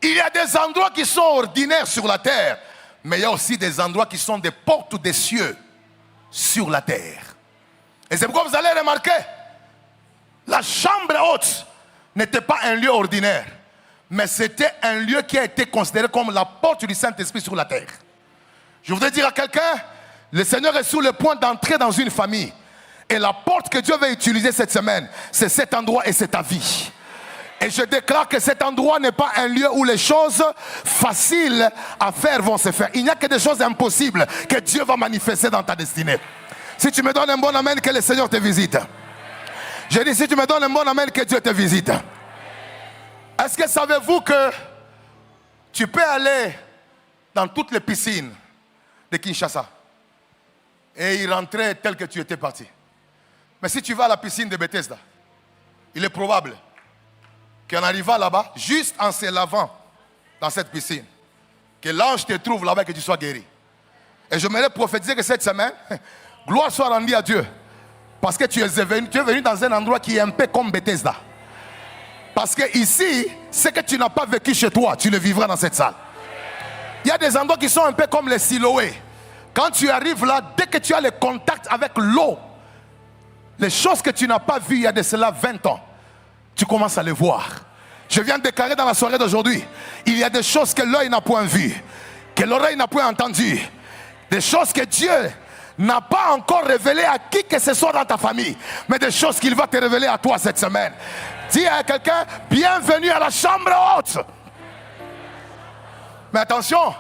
Il y a des endroits qui sont ordinaires sur la terre, mais il y a aussi des endroits qui sont des portes des cieux sur la terre. Et c'est pourquoi vous allez remarquer, la chambre haute n'était pas un lieu ordinaire, mais c'était un lieu qui a été considéré comme la porte du Saint-Esprit sur la terre. Je voudrais dire à quelqu'un, le Seigneur est sur le point d'entrer dans une famille. Et la porte que Dieu va utiliser cette semaine, c'est cet endroit et c'est ta vie. Et je déclare que cet endroit n'est pas un lieu où les choses faciles à faire vont se faire. Il n'y a que des choses impossibles que Dieu va manifester dans ta destinée. Si tu me donnes un bon amen, que le Seigneur te visite. Je dis, si tu me donnes un bon amen, que Dieu te visite. Est-ce que savez-vous que tu peux aller dans toutes les piscines de Kinshasa et y rentrer tel que tu étais parti? Mais si tu vas à la piscine de Bethesda, il est probable qu'en arrivant là-bas, juste en se lavant dans cette piscine, que l'ange te trouve là-bas et que tu sois guéri. Et je m'aimerais prophétiser que cette semaine, gloire soit rendue à Dieu. Parce que tu es venu dans un endroit qui est un peu comme Bethesda. Parce que ici, ce que tu n'as pas vécu chez toi, tu le vivras dans cette salle. Il y a des endroits qui sont un peu comme les Siloé. Quand tu arrives là, dès que tu as le contact avec l'eau, les choses que tu n'as pas vues il y a de cela 20 ans, tu commences à les voir. Je viens de déclarer dans la soirée d'aujourd'hui, il y a des choses que l'œil n'a point vues, que l'oreille n'a point entendues, des choses que Dieu n'a pas encore révélées à qui que ce soit dans ta famille, mais des choses qu'il va te révéler à toi cette semaine. Dis à quelqu'un, bienvenue à la chambre haute. Mais attention,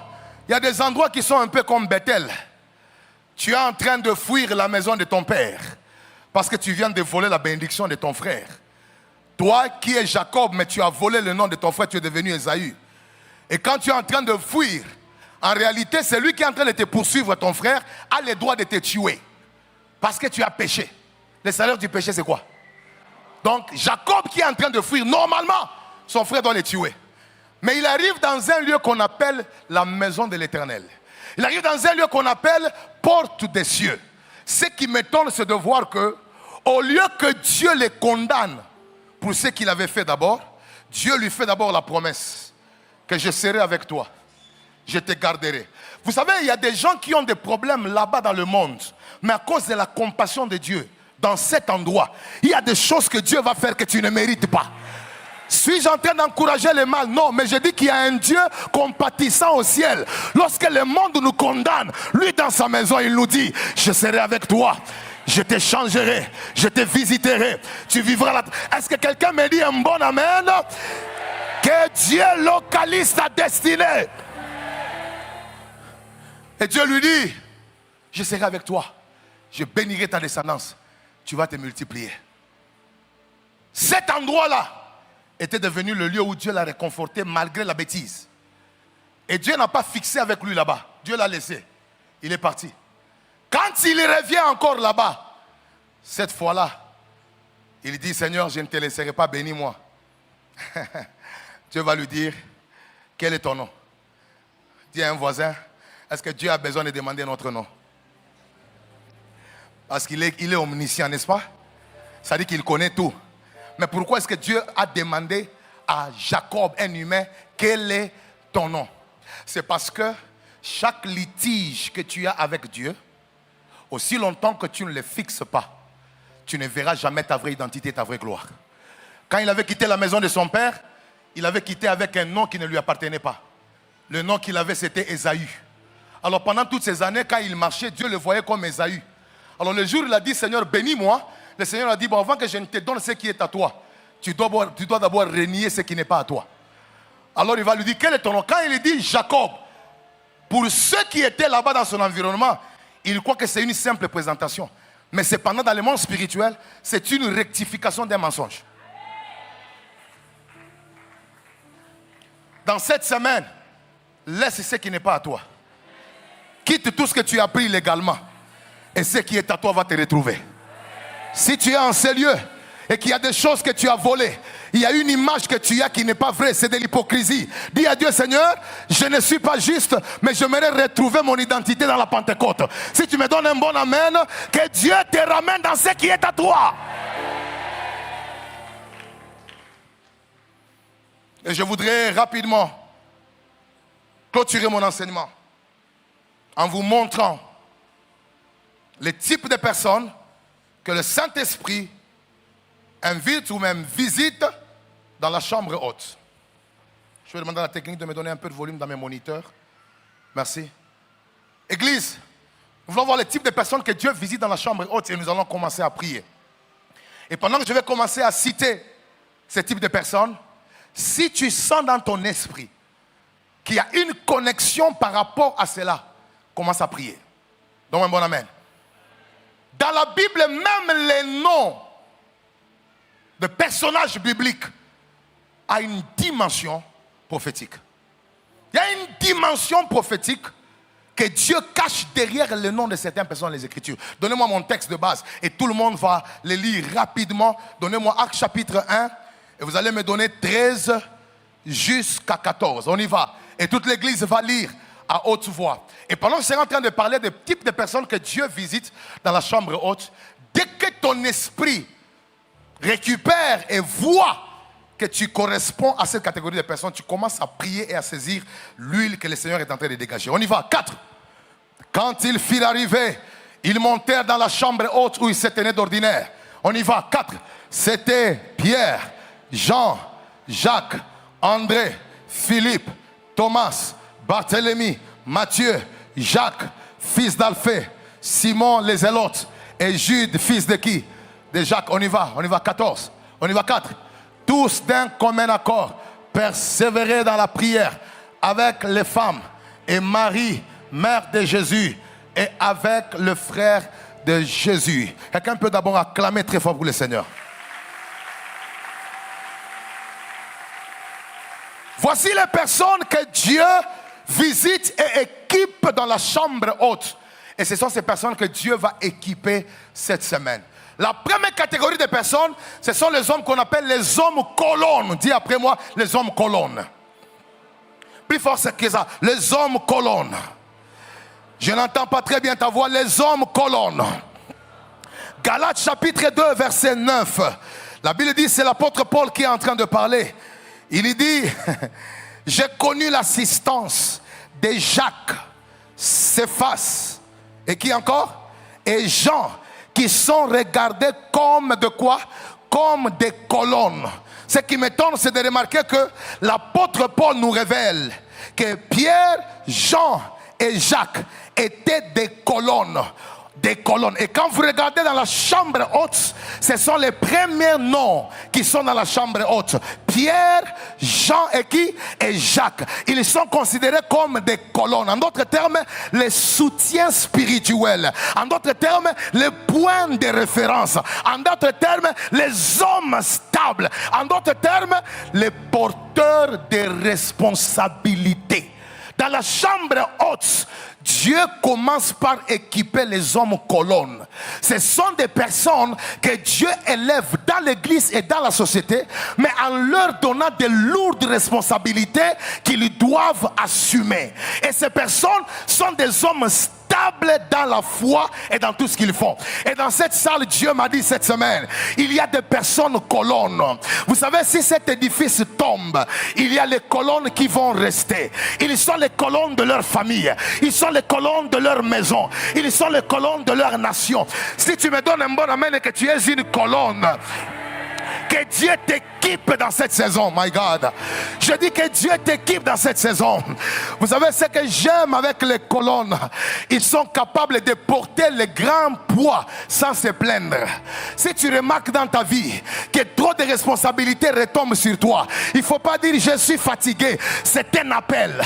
il y a des endroits qui sont un peu comme Bethel. Tu es en train de fuir la maison de ton père parce que tu viens de voler la bénédiction de ton frère. Toi qui es Jacob, mais tu as volé le nom de ton frère, tu es devenu Ésaü. Et quand tu es en train de fuir, en réalité, celui qui est en train de te poursuivre, ton frère, a le droit de te tuer. Parce que tu as péché. Le salaire du péché, c'est quoi? Donc, Jacob qui est en train de fuir, normalement, son frère doit le tuer. Mais il arrive dans un lieu qu'on appelle la maison de l'Éternel. Il arrive dans un lieu qu'on appelle porte des cieux. Ce qui m'étonne, c'est de voir que, au lieu que Dieu les condamne pour ce qu'il avait fait d'abord, Dieu lui fait d'abord la promesse que je serai avec toi, je te garderai. Vous savez, il y a des gens qui ont des problèmes là-bas dans le monde, mais à cause de la compassion de Dieu, dans cet endroit, il y a des choses que Dieu va faire que tu ne mérites pas. Suis-je en train d'encourager le mal? Non, mais je dis qu'il y a un Dieu compatissant au ciel. Lorsque le monde nous condamne, lui dans sa maison, il nous dit, je serai avec toi. Je te changerai, je te visiterai, tu vivras là. Est-ce que quelqu'un me dit un bon amen? Que Dieu localise ta destinée. Et Dieu lui dit, je serai avec toi, je bénirai ta descendance, tu vas te multiplier. Cet endroit-là était devenu le lieu où Dieu l'a réconforté malgré la bêtise. Et Dieu n'a pas fixé avec lui là-bas, Dieu l'a laissé, il est parti. Quand il revient encore là-bas, cette fois-là, il dit, Seigneur, je ne te laisserai pas, bénis-moi. Dieu va lui dire, quel est ton nom? Dis à un voisin, est-ce que Dieu a besoin de demander notre nom? Parce qu'il est omniscient, n'est-ce pas? Ça dit qu'il connaît tout. Mais pourquoi est-ce que Dieu a demandé à Jacob, un humain, quel est ton nom? C'est parce que chaque litige que tu as avec Dieu, aussi longtemps que tu ne le fixes pas, tu ne verras jamais ta vraie identité, ta vraie gloire. Quand il avait quitté la maison de son père, il avait quitté avec un nom qui ne lui appartenait pas. Le nom qu'il avait, c'était Ésaü. Alors pendant toutes ces années, quand il marchait, Dieu le voyait comme Ésaü. Alors le jour où il a dit, Seigneur, bénis-moi, le Seigneur a dit, bon, avant que je ne te donne ce qui est à toi, tu dois d'abord renier ce qui n'est pas à toi. Alors il va lui dire, quel est ton nom? Quand il dit Jacob, pour ceux qui étaient là-bas dans son environnement, il croit que c'est une simple présentation. Mais cependant, dans le monde spirituel, c'est une rectification d'un mensonge. Dans cette semaine, laisse ce qui n'est pas à toi. Quitte tout ce que tu as pris légalement. Et ce qui est à toi va te retrouver. Si tu es en ces lieux et qu'il y a des choses que tu as volées, il y a une image que tu as qui n'est pas vraie, c'est de l'hypocrisie. Dis à Dieu, Seigneur, je ne suis pas juste, mais j'aimerais retrouver mon identité dans la Pentecôte. Si tu me donnes un bon amen, que Dieu te ramène dans ce qui est à toi. Et je voudrais rapidement clôturer mon enseignement en vous montrant les types de personnes que le Saint-Esprit invite ou même visite dans la chambre haute. Je vais demander à la technique de me donner un peu de volume dans mes moniteurs. Merci. Église, nous voulons voir les types de personnes que Dieu visite dans la chambre haute et nous allons commencer à prier. Et pendant que je vais commencer à citer ces types de personnes, si tu sens dans ton esprit qu'il y a une connexion par rapport à cela, commence à prier. Donc un bon amen. Dans la Bible, même les noms de personnages bibliques ont une dimension prophétique. Il y a une dimension prophétique que Dieu cache derrière le nom de certaines personnes dans les Écritures. Donnez-moi mon texte de base et tout le monde va le lire rapidement. Donnez-moi Actes chapitre 1 et vous allez me donner 13 jusqu'à 14. On y va. Et toute l'église va lire à haute voix. Et pendant que je serai en train de parler des types de personnes que Dieu visite dans la chambre haute, dès que ton esprit récupère et voit que tu corresponds à cette catégorie de personnes, tu commences à prier et à saisir l'huile que le Seigneur est en train de dégager. On y va. 4. Quand ils firent arriver, ils montèrent dans la chambre haute où ils se tenaient d'ordinaire. On y va. 4. C'était Pierre, Jean, Jacques, André, Philippe, Thomas, Barthélemy, Matthieu, Jacques, fils d'Alphée, Simon les Zélotes et Jude, fils de qui? De Jacques. On y va. 14. On y va. 4. Tous d'un commun accord persévéraient dans la prière avec les femmes, et Marie, mère de Jésus, et avec le frère de Jésus. Quelqu'un peut d'abord acclamer très fort pour le Seigneur. Voici les personnes que Dieu visite et équipe dans la chambre haute. Et ce sont ces personnes que Dieu va équiper cette semaine. La première catégorie de personnes, ce sont les hommes qu'on appelle les hommes colonnes. Dis après moi, les hommes colonnes. Plus fort que ça, les hommes colonnes. Je n'entends pas très bien ta voix, les hommes colonnes. Galates chapitre 2, verset 9. La Bible dit, c'est l'apôtre Paul qui est en train de parler. Il dit, j'ai connu l'assistance de Jacques, Céphas, et qui encore? Et Jean, qui sont regardés comme de quoi? Comme des colonnes. Ce qui m'étonne, c'est de remarquer que l'apôtre Paul nous révèle que Pierre, Jean et Jacques étaient des colonnes. Des colonnes. Et quand vous regardez dans la chambre haute, ce sont les premiers noms qui sont dans la chambre haute. Pierre, Jean et qui? Et Jacques. Ils sont considérés comme des colonnes. En d'autres termes, les soutiens spirituels. En d'autres termes, les points de référence. En d'autres termes, les hommes stables. En d'autres termes, les porteurs de responsabilités. Dans la chambre haute, Dieu commence par équiper les hommes colonnes. Ce sont des personnes que Dieu élève dans l'église et dans la société, mais en leur donnant de lourdes responsabilités qu'ils doivent assumer. Et ces personnes sont des hommes stables dans la foi et dans tout ce qu'ils font. Et dans cette salle, Dieu m'a dit cette semaine, il y a des personnes colonnes. Vous savez, si cet édifice tombe, il y a les colonnes qui vont rester. Ils sont les colonnes de leur famille. Ils sont les colonnes de leur maison. Ils sont les colonnes de leur nation. Si tu me donnes un bon amen et que tu es une colonne, que Dieu t'équipe dans cette saison, my God. Je dis que Dieu t'équipe dans cette saison. Vous savez ce que j'aime avec les colonnes? Ils sont capables de porter le grand poids sans se plaindre. Si tu remarques dans ta vie que trop de responsabilités retombent sur toi, il ne faut pas dire je suis fatigué. C'est un appel.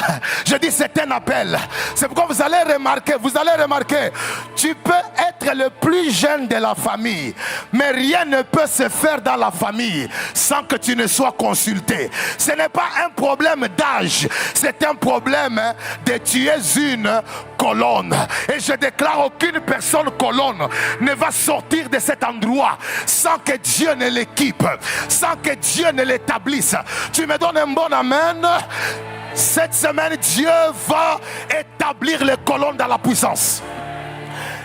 Je dis c'est un appel. C'est pourquoi vous allez remarquer, tu peux être le plus jeune de la famille, mais rien ne peut se faire dans la famille sans que tu ne sois consulté. Ce n'est pas un problème d'âge, c'est un problème de tu es une colonne. Et je déclare aucune personne colonne ne va sortir de cet endroit sans que Dieu ne l'équipe, sans que Dieu ne l'établisse. Tu me donnes un bon amen? Cette semaine, Dieu va établir les colonnes dans la puissance.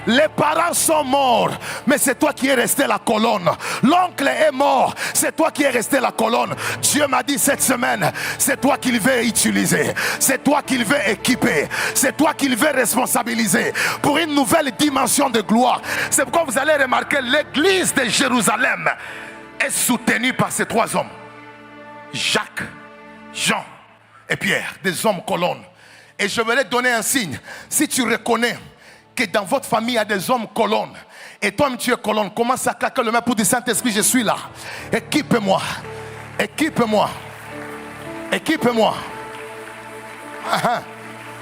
Les parents sont morts, mais c'est toi qui es resté la colonne. L'oncle est mort, c'est toi qui es resté la colonne. Dieu m'a dit cette semaine, c'est toi qu'il veut utiliser, c'est toi qu'il veut équiper, c'est toi qu'il veut responsabiliser pour une nouvelle dimension de gloire. C'est pourquoi vous allez remarquer, l'église de Jérusalem est soutenue par ces trois hommes: Jacques, Jean et Pierre, des hommes colonnes. Et je vais te donner un signe. Si tu reconnais que dans votre famille il y a des hommes colonnes, et toi-même tu es colonne, commence à claquer le main pour dire: Saint-Esprit, je suis là, équipe-moi, équipe-moi, équipe-moi,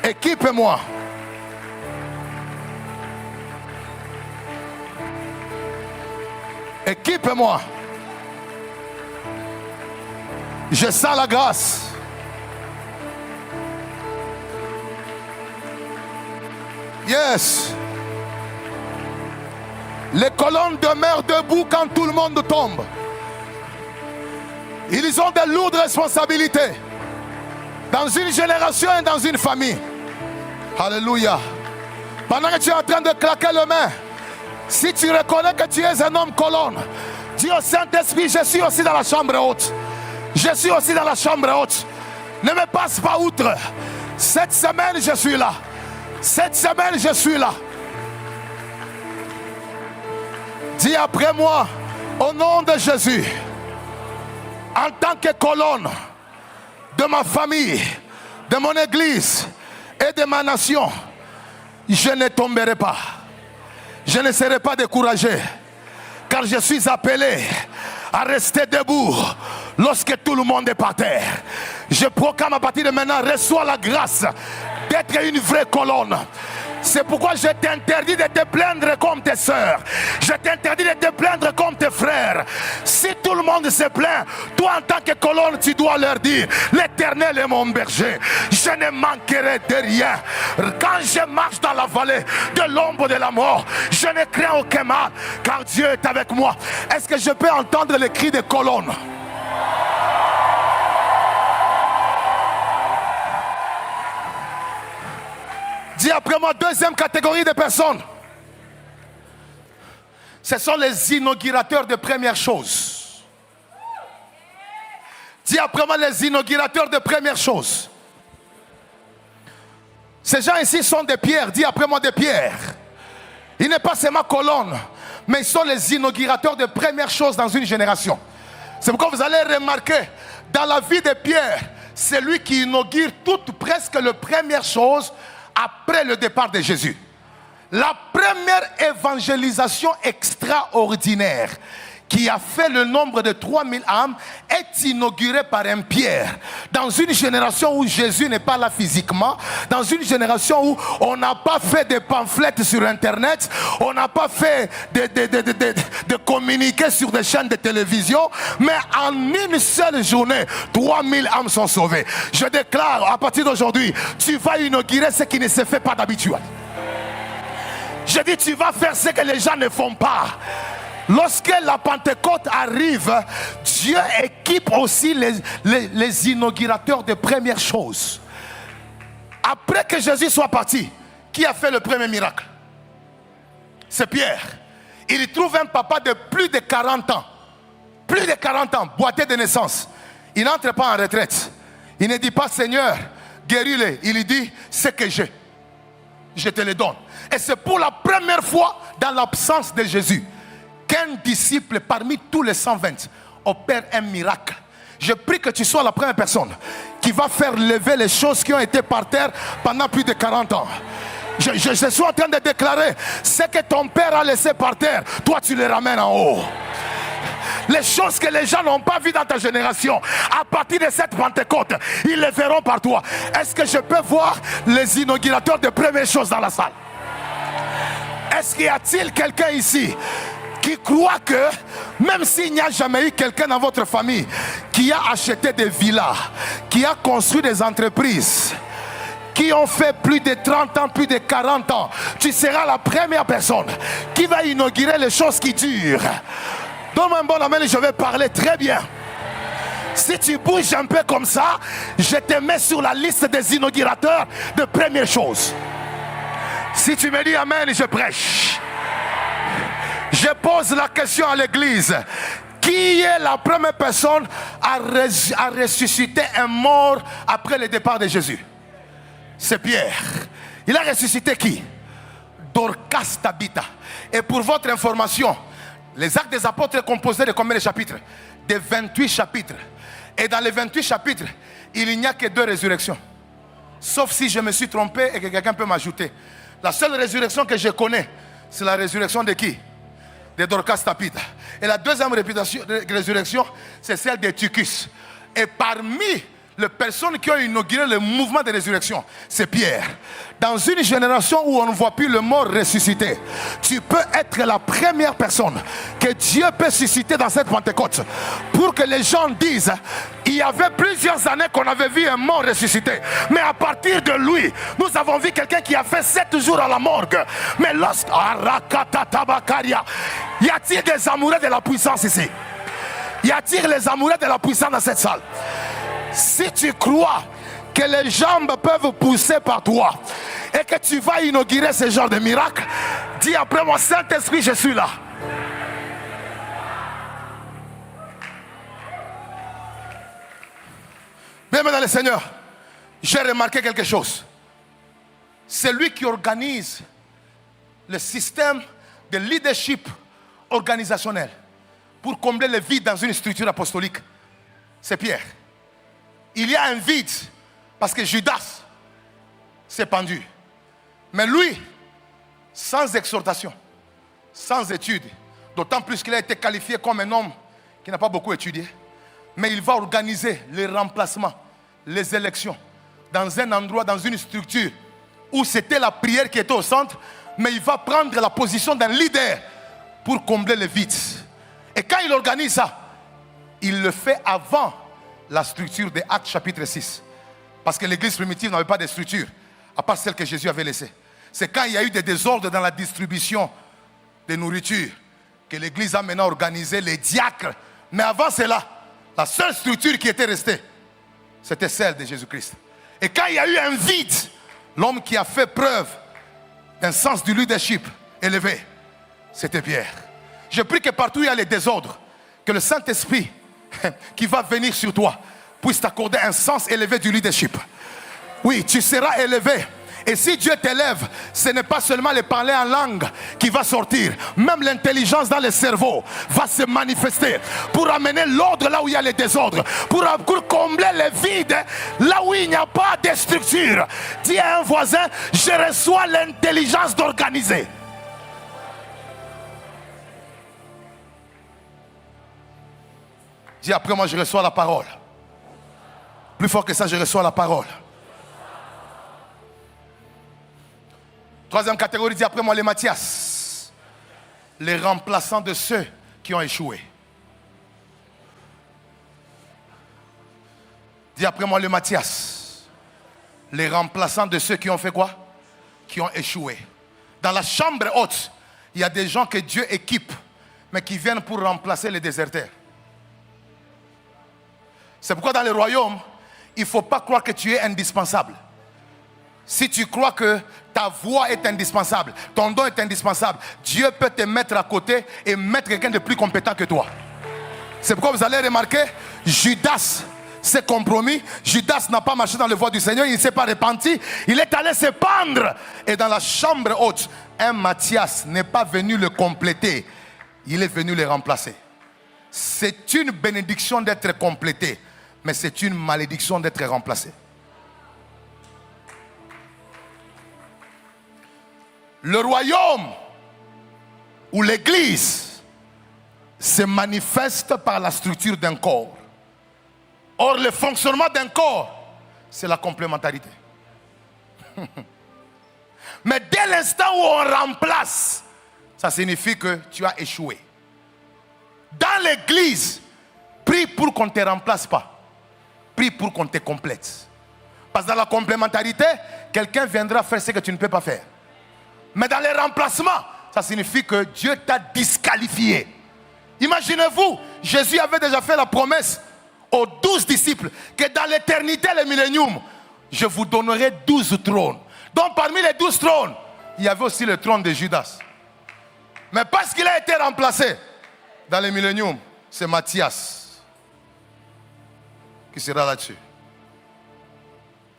équipe-moi. Équipe-moi. Je sens la grâce. Yes. Les colonnes demeurent debout quand tout le monde tombe. Ils ont de lourdes responsabilités dans une génération et dans une famille. Alléluia. Pendant que tu es en train de claquer les mains, si tu reconnais que tu es un homme colonne, dis au Saint-Esprit: je suis aussi dans la chambre haute. Je suis aussi dans la chambre haute. Ne me passe pas outre. Cette semaine, je suis là. Cette semaine, je suis là. Dis après moi: au nom de Jésus, en tant que colonne de ma famille, de mon église et de ma nation, je ne tomberai pas. Je ne serai pas découragé, car je suis appelé à rester debout lorsque tout le monde est par terre. Je proclame à partir de maintenant, reçois la grâce d'être une vraie colonne. C'est pourquoi je t'interdis de te plaindre comme tes sœurs. Je t'interdis de te plaindre comme tes frères. Si tout le monde se plaint, toi en tant que colonne, tu dois leur dire: l'Éternel est mon berger, je ne manquerai de rien. Quand je marche dans la vallée de l'ombre de la mort, je ne crains aucun mal, car Dieu est avec moi. Est-ce que je peux entendre les cris des colonnes? Dis après moi, deuxième catégorie de personnes. Ce sont les inaugurateurs de premières choses. Dis après moi, les inaugurateurs de premières choses. Ces gens ici sont des pierres. Dis après moi, des pierres. Ils ne sont pas seulement colonnes, mais ils sont les inaugurateurs de premières choses dans une génération. C'est pourquoi vous allez remarquer, dans la vie de Pierre, c'est lui qui inaugure presque les premières choses après le départ de Jésus. La première évangélisation extraordinaire qui a fait le nombre de 3000 âmes est inaugurée par un Pierre. Dans une génération où Jésus n'est pas là physiquement, dans une génération où on n'a pas fait de pamphlets sur internet, on n'a pas fait de communiqués sur des chaînes de télévision, mais en une seule journée, 3000 âmes sont sauvées. Je déclare à partir d'aujourd'hui, tu vas inaugurer ce qui ne se fait pas d'habitude. Je dis, tu vas faire ce que les gens ne font pas. Lorsque la Pentecôte arrive, Dieu équipe aussi les inaugurateurs de premières choses. Après que Jésus soit parti, qui a fait le premier miracle? C'est Pierre. Il trouve un papa de plus de 40 ans. Plus de 40 ans, boité de naissance. Il n'entre pas en retraite. Il ne dit pas: Seigneur, guéris-les. Il dit: ce que j'ai, je te le donne. Et c'est pour la première fois dans l'absence de Jésus qu'un disciple parmi tous les 120 opère un miracle. Je prie que tu sois la première personne qui va faire lever les choses qui ont été par terre pendant plus de 40 ans. Je suis en train de déclarer: ce que ton père a laissé par terre, toi tu les ramènes en haut. Les choses que les gens n'ont pas vues dans ta génération, à partir de cette Pentecôte, ils les verront par toi. Est-ce que je peux voir les inaugurateurs de premières choses dans la salle? Est-ce qu'il y a-t-il quelqu'un ici qui croit que, même s'il n'y a jamais eu quelqu'un dans votre famille qui a acheté des villas, qui a construit des entreprises, qui ont fait plus de 30 ans, plus de 40 ans, tu seras la première personne qui va inaugurer les choses qui durent? Donne-moi un bon amen et je vais parler très bien. Si tu bouges un peu comme ça, je te mets sur la liste des inaugurateurs de premières choses. Si tu me dis amen, je prêche. Je pose la question à l'église: qui est la première personne à ressusciter un mort après le départ de Jésus? C'est Pierre. Il a ressuscité qui? Dorcas Tabitha. Et pour votre information, les Actes des Apôtres est composé de combien de chapitres? De 28 chapitres. Et dans les 28 chapitres, il n'y a que 2 résurrections. Sauf si je me suis trompé et que quelqu'un peut m'ajouter. La seule résurrection que je connais, c'est la résurrection de qui? De Dorcas Tabitha. Et la deuxième résurrection, c'est celle de Tychus. Et parmi les personnes qui ont inauguré le mouvement de résurrection, c'est Pierre. Dans une génération où on ne voit plus le mort ressusciter, tu peux être la première personne que Dieu peut susciter dans cette Pentecôte, pour que les gens disent: il y avait plusieurs années qu'on avait vu un mort ressusciter, mais à partir de lui, nous avons vu quelqu'un qui a fait 7 jours à la morgue. Mais lorsque... Y a-t-il des amoureux de la puissance ici? Y a-t-il les amoureux de la puissance dans cette salle? Si tu crois que les jambes peuvent pousser par toi et que tu vas inaugurer ce genre de miracle, dis après moi: Saint-Esprit, je suis là. Bien, mesdames les seigneurs, j'ai remarqué quelque chose. C'est lui qui organise le système de leadership organisationnel pour combler le vide dans une structure apostolique. C'est Pierre. Il y a un vide parce que Judas s'est pendu. Mais lui, sans exhortation, sans étude, d'autant plus qu'il a été qualifié comme un homme qui n'a pas beaucoup étudié, Mais il va organiser les remplacements, les élections, dans un endroit, dans une structure où c'était la prière qui était au centre, mais il va prendre la position d'un leader pour combler les vides. Et quand il organise ça, il le fait avant la structure des Actes chapitre 6. Parce que l'église primitive n'avait pas de structure, à part celle que Jésus avait laissée. C'est quand il y a eu des désordres dans la distribution de nourriture que l'église a maintenant organisé les diacres. Mais avant cela, la seule structure qui était restée, c'était celle de Jésus-Christ. Et quand il y a eu un vide, l'homme qui a fait preuve d'un sens du leadership élevé, c'était Pierre. Je prie que partout où il y a les désordres, que le Saint-Esprit qui va venir sur toi puisse t'accorder un sens élevé du leadership. Oui, tu seras élevé. Et si Dieu t'élève, ce n'est pas seulement le parler en langue qui va sortir. Même l'intelligence dans le cerveau va se manifester pour amener l'ordre là où il y a les désordres. Pour combler les vides là où il n'y a pas de structure. Dis à un voisin, je reçois l'intelligence d'organiser. Dis après moi, je reçois la parole. Plus fort que ça, je reçois la parole. Troisième catégorie, dit après moi les Matthias. Les remplaçants de ceux qui ont échoué. Dis après moi les Matthias. Les remplaçants de ceux qui ont fait quoi? Qui ont échoué. Dans la chambre haute, il y a des gens que Dieu équipe, mais qui viennent pour remplacer les déserteurs. C'est pourquoi dans le royaume, il ne faut pas croire que tu es indispensable. Si tu crois que ta voix est indispensable, ton don est indispensable, Dieu peut te mettre à côté et mettre quelqu'un de plus compétent que toi. C'est pourquoi vous allez remarquer, Judas s'est compromis. Judas n'a pas marché dans les voies du Seigneur, il ne s'est pas repenti, il est allé se pendre. Et dans la chambre haute, un Matthias n'est pas venu le compléter, il est venu le remplacer. C'est une bénédiction d'être complété, mais c'est une malédiction d'être remplacé. Le royaume ou l'église se manifeste par la structure d'un corps. Or, le fonctionnement d'un corps, c'est la complémentarité. Mais dès l'instant où on remplace, ça signifie que tu as échoué. Dans l'église, prie pour qu'on ne te remplace pas. Prie pour qu'on te complète. Parce que dans la complémentarité, quelqu'un viendra faire ce que tu ne peux pas faire. Mais dans les remplacements, ça signifie que Dieu t'a disqualifié. Imaginez-vous, Jésus avait déjà fait la promesse aux 12 disciples que dans l'éternité, le millénium, je vous donnerai 12 trônes. Donc parmi les 12 trônes, il y avait aussi le trône de Judas. Mais parce qu'il a été remplacé dans le millénium, c'est Matthias qui sera là-dessus.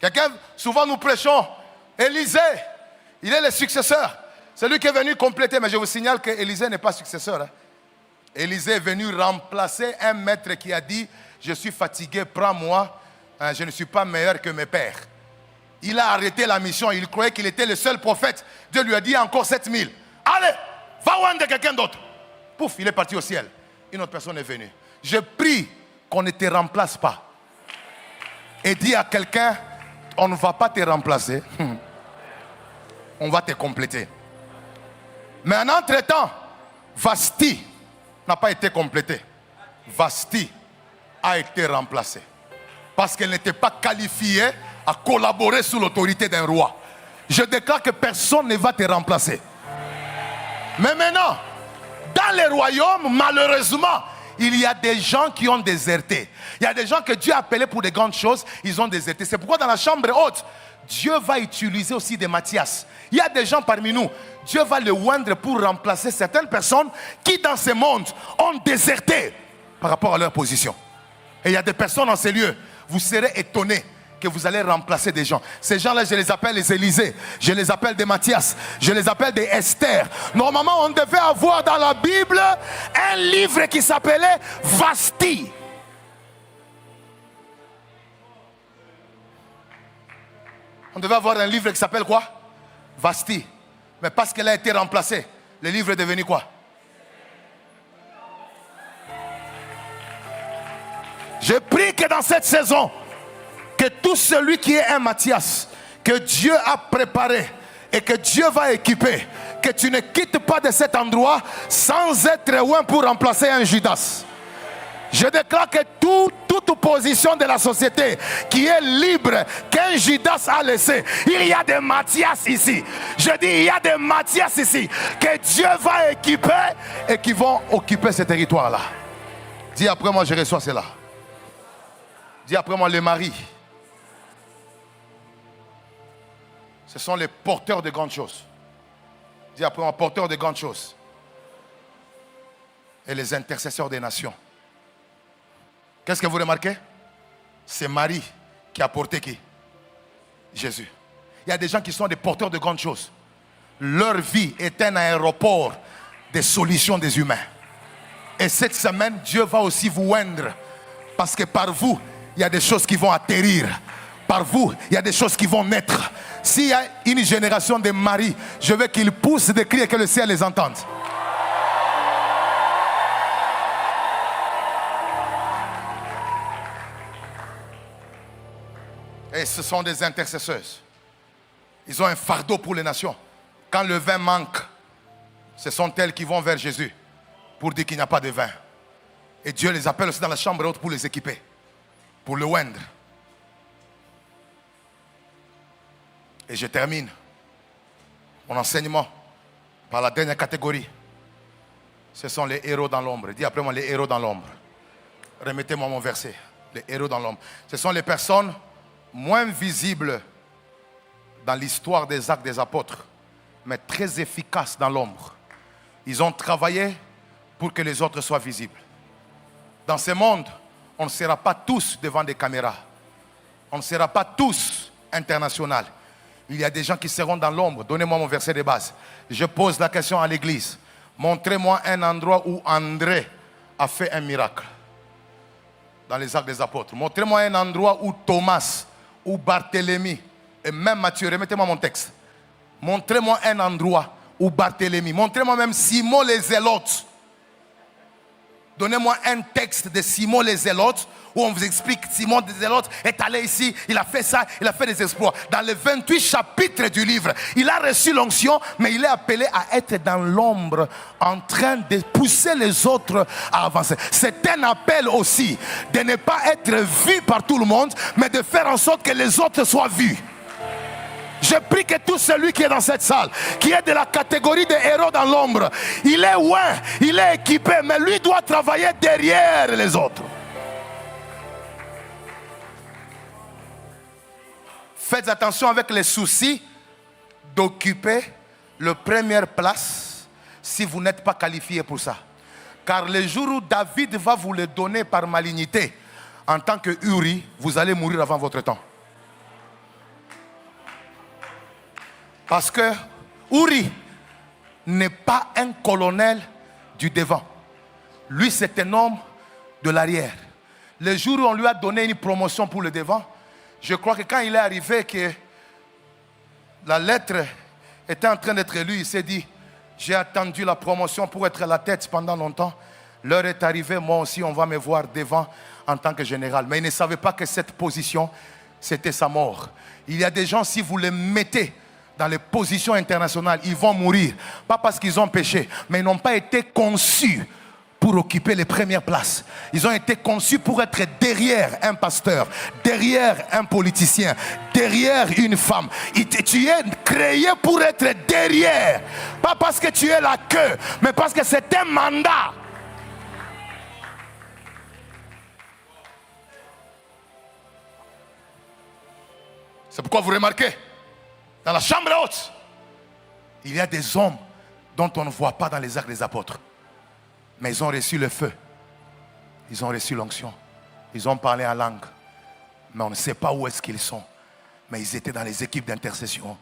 Quelqu'un, souvent nous prêchons, Élisée, il est le successeur. C'est lui qui est venu compléter. Mais je vous signale que Élisée n'est pas successeur. Hein. Élisée est venu remplacer un maître qui a dit, je suis fatigué, prends-moi, je ne suis pas meilleur que mes pères. Il a arrêté la mission, il croyait qu'il était le seul prophète. Dieu lui a dit encore 7000. Allez, va oindre quelqu'un d'autre. Pouf, il est parti au ciel. Une autre personne est venue. Je prie qu'on ne te remplace pas. Et dis à quelqu'un, on ne va pas te remplacer. On va te compléter. Mais en entre-temps, Vasti n'a pas été complété. Vasti a été remplacée. Parce qu'elle n'était pas qualifiée à collaborer sous l'autorité d'un roi. Je déclare que personne ne va te remplacer. Mais maintenant, dans les royaumes, malheureusement, il y a des gens qui ont déserté. Il y a des gens que Dieu a appelés pour des grandes choses, ils ont déserté. C'est pourquoi dans la chambre haute, Dieu va utiliser aussi des Matthias. Il y a des gens parmi nous, Dieu va le oindre pour remplacer certaines personnes qui dans ce monde ont déserté par rapport à leur position. Et il y a des personnes dans ces lieux, vous serez étonnés que vous allez remplacer des gens. Ces gens-là, je les appelle les Élysée, je les appelle des Matthias, je les appelle des Esther. Normalement, on devait avoir dans la Bible un livre qui s'appelait Vasti. On devait avoir un livre qui s'appelle quoi? Vasti. Mais parce qu'elle a été remplacée, le livre est devenu quoi? Je prie que dans cette saison, que tout celui qui est un Matthias, que Dieu a préparé et que Dieu va équiper, que tu ne quittes pas de cet endroit sans être loin pour remplacer un Judas. Je déclare que toute position de la société qui est libre, qu'un Judas a laissé, il y a des Matthias ici. Je dis, il y a des Matthias ici que Dieu va équiper et qui vont occuper ce territoire-là. Dis après moi, je reçois cela. Dis après moi, les maris. Ce sont les porteurs de grandes choses. Dis après moi, porteurs de grandes choses. Et les intercesseurs des nations. Qu'est-ce que vous remarquez? C'est Marie qui a porté qui? Jésus. Il y a des gens qui sont des porteurs de grandes choses. Leur vie est un aéroport des solutions des humains. Et cette semaine, Dieu va aussi vous oindre. Parce que par vous, il y a des choses qui vont atterrir. Par vous, il y a des choses qui vont naître. S'il y a une génération de maris, je veux qu'ils poussent des cris et que le ciel les entende. Et ce sont des intercesseuses. Ils ont un fardeau pour les nations. Quand le vin manque, ce sont elles qui vont vers Jésus pour dire qu'il n'y a pas de vin. Et Dieu les appelle aussi dans la chambre haute pour les équiper, pour le oindre. Et je termine mon enseignement par la dernière catégorie. Ce sont les héros dans l'ombre. Dis après moi, les héros dans l'ombre. Remettez-moi mon verset. Les héros dans l'ombre. Ce sont les personnes moins visibles dans l'histoire des actes des apôtres, mais très efficaces dans l'ombre. Ils ont travaillé pour que les autres soient visibles. Dans ce monde, on ne sera pas tous devant des caméras. On ne sera pas tous internationaux. Il y a des gens qui seront dans l'ombre. Donnez-moi mon verset de base. Je pose la question à l'église. Montrez-moi un endroit où André a fait un miracle. Dans les actes des apôtres. Montrez-moi un endroit où Thomas, ou Barthélemy, et même Matthieu, remettez-moi mon texte. Montrez-moi un endroit où Barthélemy, montrez-moi même Simon les Zélotes. Donnez-moi un texte de Simon les Zélotes où on vous explique que Simon les Zélotes est allé ici, il a fait ça, il a fait des exploits. Dans les 28 chapitres du livre, il a reçu l'onction, mais il est appelé à être dans l'ombre, en train de pousser les autres à avancer. C'est un appel aussi de ne pas être vu par tout le monde, mais de faire en sorte que les autres soient vus. Je prie que tout celui qui est dans cette salle, qui est de la catégorie des héros dans l'ombre, il est loin, il est équipé, mais lui doit travailler derrière les autres. Faites attention avec les soucis d'occuper la première place si vous n'êtes pas qualifié pour ça. Car le jour où David va vous le donner par malignité, en tant que Uri, vous allez mourir avant votre temps. Parce que Uri n'est pas un colonel du devant. Lui, c'est un homme de l'arrière. Le jour où on lui a donné une promotion pour le devant, je crois que quand il est arrivé que la lettre était en train d'être lue, il s'est dit, j'ai attendu la promotion pour être à la tête pendant longtemps. L'heure est arrivée, moi aussi on va me voir devant en tant que général. Mais il ne savait pas que cette position, c'était sa mort. Il y a des gens, si vous les mettez dans les positions internationales, ils vont mourir. Pas parce qu'ils ont péché, mais ils n'ont pas été conçus pour occuper les premières places. Ils ont été conçus pour être derrière un pasteur, derrière un politicien, derrière une femme. Tu es créé pour être derrière. Pas parce que tu es la queue, mais parce que c'est un mandat. C'est pourquoi vous remarquez, dans la chambre haute, il y a des hommes dont on ne voit pas dans les actes des apôtres. Mais ils ont reçu le feu. Ils ont reçu l'onction. Ils ont parlé en langue. Mais on ne sait pas où est-ce qu'ils sont. Mais ils étaient dans les équipes d'intercession.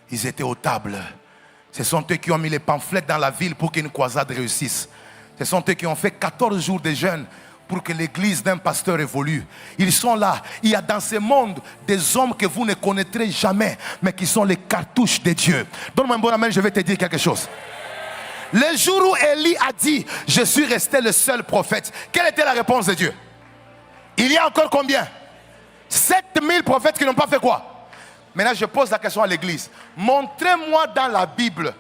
Ils étaient aux tables. Ce sont eux qui ont mis les pamphlets dans la ville pour qu'une croisade réussisse. Ce sont eux qui ont fait 14 jours de jeûne pour que l'église d'un pasteur évolue. Ils sont là. Il y a dans ce monde des hommes que vous ne connaîtrez jamais, mais qui sont les cartouches de Dieu. Donne-moi un bon amen, je vais te dire quelque chose. Le jour où Élie a dit, je suis resté le seul prophète, quelle était la réponse de Dieu? Il y a encore combien? 7000 prophètes qui n'ont pas fait quoi? Maintenant, je pose la question à l'église. Montrez-moi dans la Bible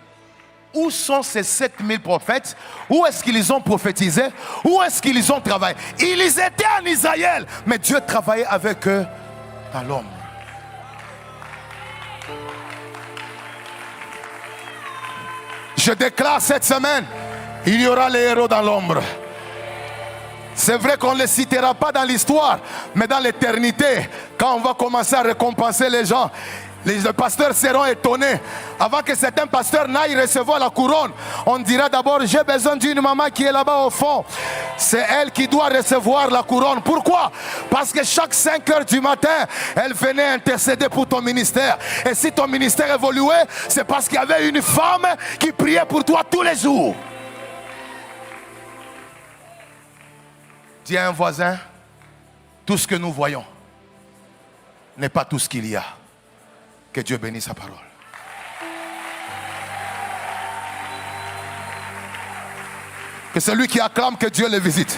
où sont ces 7000 prophètes? Où est-ce qu'ils ont prophétisé? Où est-ce qu'ils ont travaillé? Ils étaient en Israël, mais Dieu travaillait avec eux dans l'ombre. Je déclare cette semaine, il y aura les héros dans l'ombre. C'est vrai qu'on ne les citera pas dans l'histoire, mais dans l'éternité, quand on va commencer à récompenser les gens, les pasteurs seront étonnés. Avant que certains pasteurs n'aillent recevoir la couronne, on dira d'abord, j'ai besoin d'une maman qui est là-bas au fond. C'est elle qui doit recevoir la couronne. Pourquoi? Parce que chaque 5 heures du matin, elle venait intercéder pour ton ministère. Et si ton ministère évoluait, c'est parce qu'il y avait une femme qui priait pour toi tous les jours. Dis à un voisin, tout ce que nous voyons n'est pas tout ce qu'il y a. Que Dieu bénisse sa parole. Que celui qui acclame, que Dieu le visite.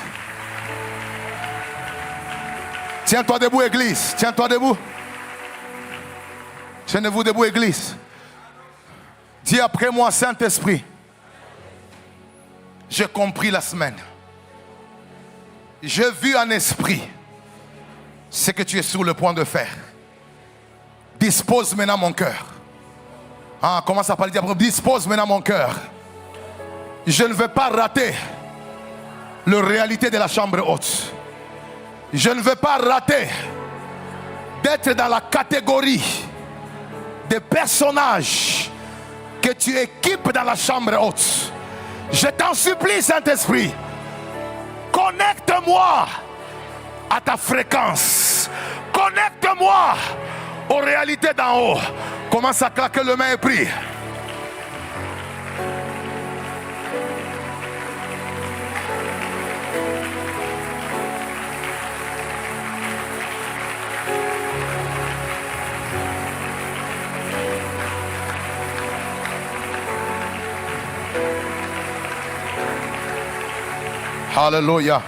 Tiens-toi debout, église. Tiens-toi debout. Tenez-vous debout, église. Dis après moi, Saint-Esprit, j'ai compris la semaine. J'ai vu en esprit ce que tu es sur le point de faire. Dispose maintenant mon cœur. Ah, commence à parler d'après. Dispose maintenant mon cœur. Je ne veux pas rater la réalité de la chambre haute. Je ne veux pas rater d'être dans la catégorie des personnages que tu équipes dans la chambre haute. Je t'en supplie, Saint-Esprit, connecte-moi à ta fréquence. Connecte-moi aux réalités d'en haut. Commence à claquer le main et prie. Alléluia.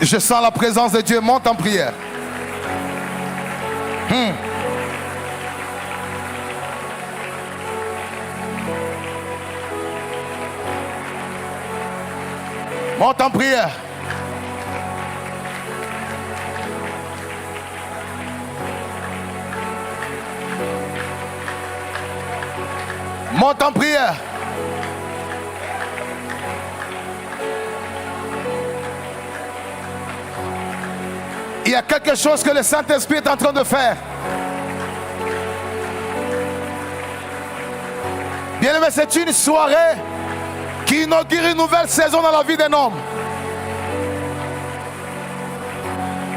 Je sens la présence de Dieu. Monte en prière. Monte en prière. Monte en prière. Il y a quelque chose que le Saint-Esprit est en train de faire. Bien aimé, c'est une soirée qui inaugure une nouvelle saison dans la vie d'un homme.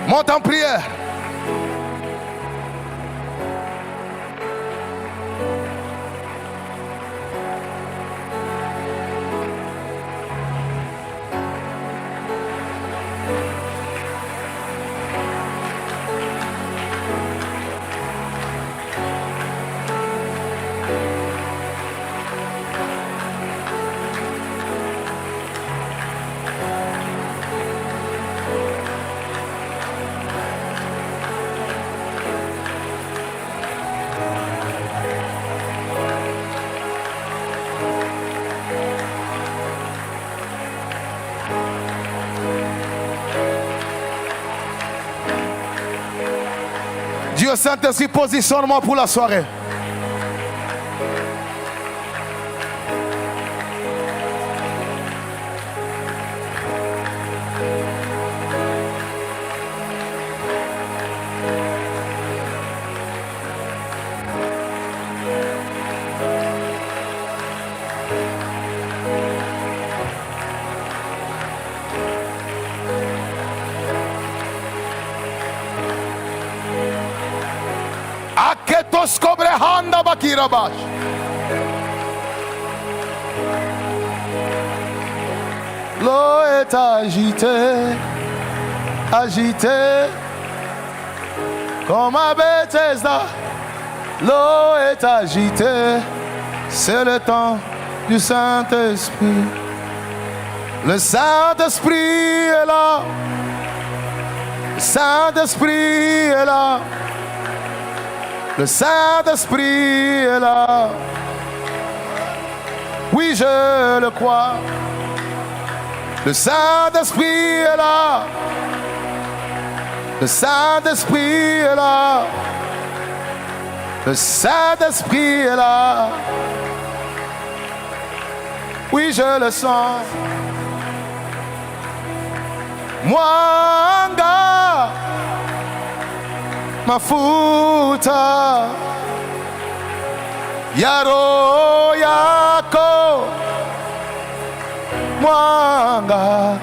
Monte en prière. Dieu Saint-Esprit, positionne-moi pour la soirée. Kirabash. L'eau est agitée, agitée, comme à Bethesda. L'eau est agitée, c'est le temps du Saint-Esprit. Le Saint-Esprit est là. Le Saint-Esprit est là. Le Saint-Esprit est là. Oui, je le crois. Le Saint-Esprit est là. Le Saint-Esprit est là. Le Saint-Esprit est là. Oui, je le sens. Mwanga mafuta yaro yako mwanga.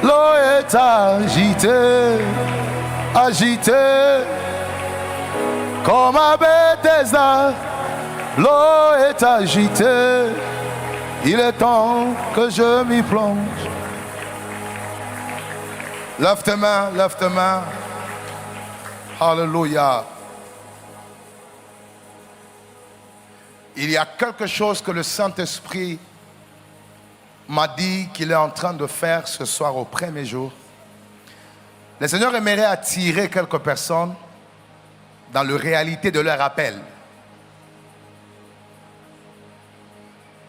L'eau est agitée, agitée, comme à Bethesda. L'eau est agitée, il est temps que je m'y plonge. Lève tes mains, lève tes mains. Alléluia. Il y a quelque chose que le Saint-Esprit m'a dit qu'il est en train de faire ce soir au premier jour. Le Seigneur aimerait attirer quelques personnes dans la réalité de leur appel.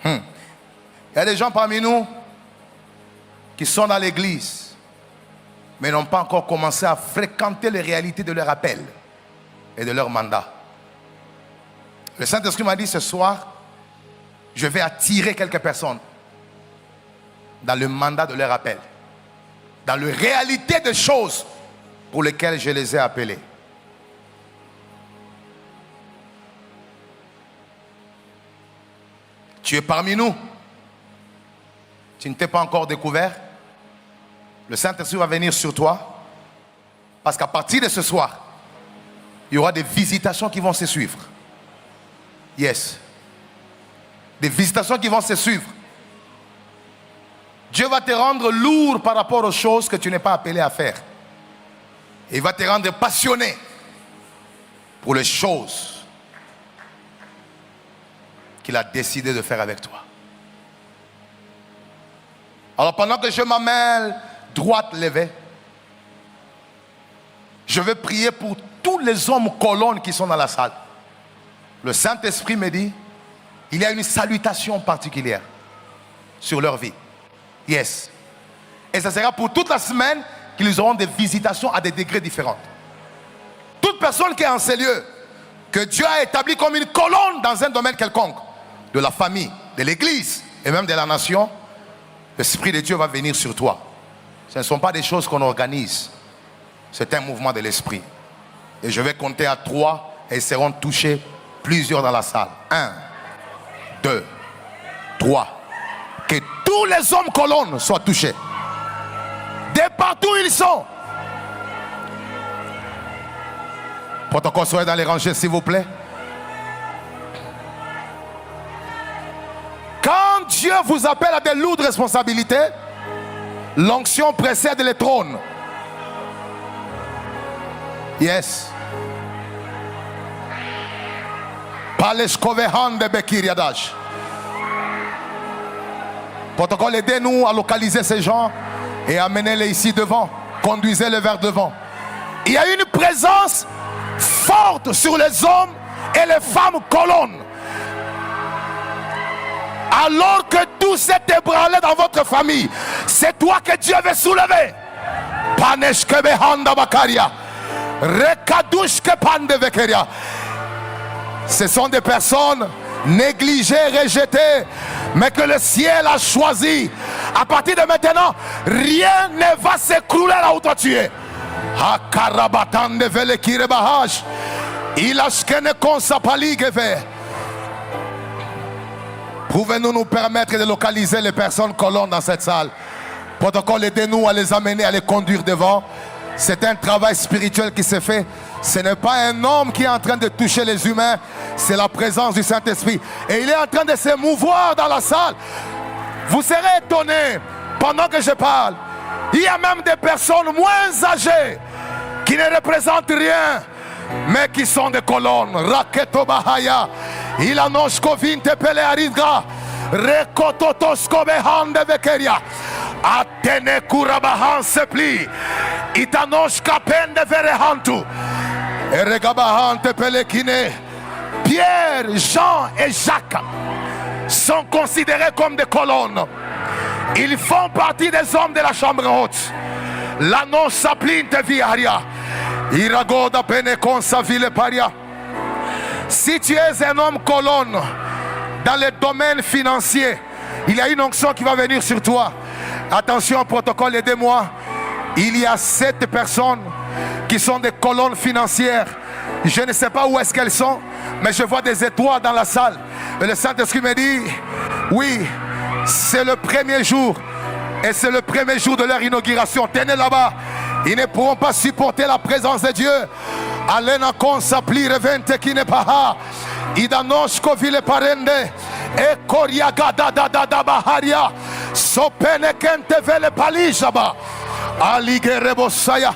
Il y a des gens parmi nous qui sont dans l'église mais n'ont pas encore commencé à fréquenter les réalités de leur appel et de leur mandat. Le Saint-Esprit m'a dit ce soir, je vais attirer quelques personnes dans le mandat de leur appel, dans la réalité des choses pour lesquelles je les ai appelés. Tu es parmi nous. Tu ne t'es pas encore découvert. Le Saint-Esprit va venir sur toi. Parce qu'à partir de ce soir, il y aura des visitations qui vont se suivre. Yes. Des visitations qui vont se suivre. Dieu va te rendre lourd par rapport aux choses que tu n'es pas appelé à faire. Il va te rendre passionné pour les choses qu'il a décidé de faire avec toi. Alors pendant que je m'amène droite levée, je vais prier pour tous les hommes colonnes qui sont dans la salle. Le Saint-Esprit me dit, il y a une salutation particulière sur leur vie. Yes. Et ça sera pour toute la semaine qu'ils auront des visitations à des degrés différents. Toute personne qui est en ces lieux, que Dieu a établi comme une colonne dans un domaine quelconque, de la famille, de l'église et même de la nation, l'Esprit de Dieu va venir sur toi. Ce ne sont pas des choses qu'on organise. C'est un mouvement de l'Esprit. Et je vais compter à 3 et ils seront touchés plusieurs dans la salle. 1, 2, 3. Que tous les hommes colonnes soient touchés. De partout où ils sont. Protocole, soyez dans les rangées s'il vous plaît. Quand Dieu vous appelle à des lourdes responsabilités, l'onction précède les trônes. Yes. Protocole, aidez-nous à localiser ces gens et amenez-les ici devant. Conduisez-les vers devant. Il y a une présence forte sur les hommes et les femmes colonnes. Alors que tout s'est ébranlé dans votre famille, c'est toi que Dieu veut soulever. Ce sont des personnes négligées, rejetées, mais que le ciel a choisi. À partir de maintenant, rien ne va s'écrouler là où toi tu es. Pouvez-nous nous permettre de localiser les personnes colonnes dans cette salle? Protocole, aidez-nous à les amener, à les conduire devant. C'est un travail spirituel qui se fait. Ce n'est pas un homme qui est en train de toucher les humains. C'est la présence du Saint-Esprit. Et il est en train de se mouvoir dans la salle. Vous serez étonnés pendant que je parle. Il y a même des personnes moins âgées qui ne représentent rien, mais qui sont des colonnes. Raketo Bahaya. Il annonce Kovinte Pele Aridra. Rekototosko Behande Vekeria. Atene Kurabahan Sepli. Itanosh Kapen de Verehantu. Eregabahante Pelekine. Pierre, Jean et Jacques sont considérés comme des colonnes. Ils font partie des hommes de la chambre haute. L'annonce s'applinte viaria. Iragoda Penekon Savile Paria. Si tu es un homme colonne dans le domaine financier, il y a une onction qui va venir sur toi. Attention, protocole, aidez-moi. Il y a 7 personnes qui sont des colonnes financières. Je ne sais pas où est-ce qu'elles sont, mais je vois des étoiles dans la salle. Et le Saint-Esprit me dit, oui, c'est le premier jour. Et c'est le premier jour de leur inauguration. Tenez là-bas. Ils ne pourront pas supporter la présence de Dieu. Alena consapli revente qui n'est pas. Idanoshko vile parende. Et koriaga da da da da baharia. Sopene kente vele palijaba. Aligerebosaya.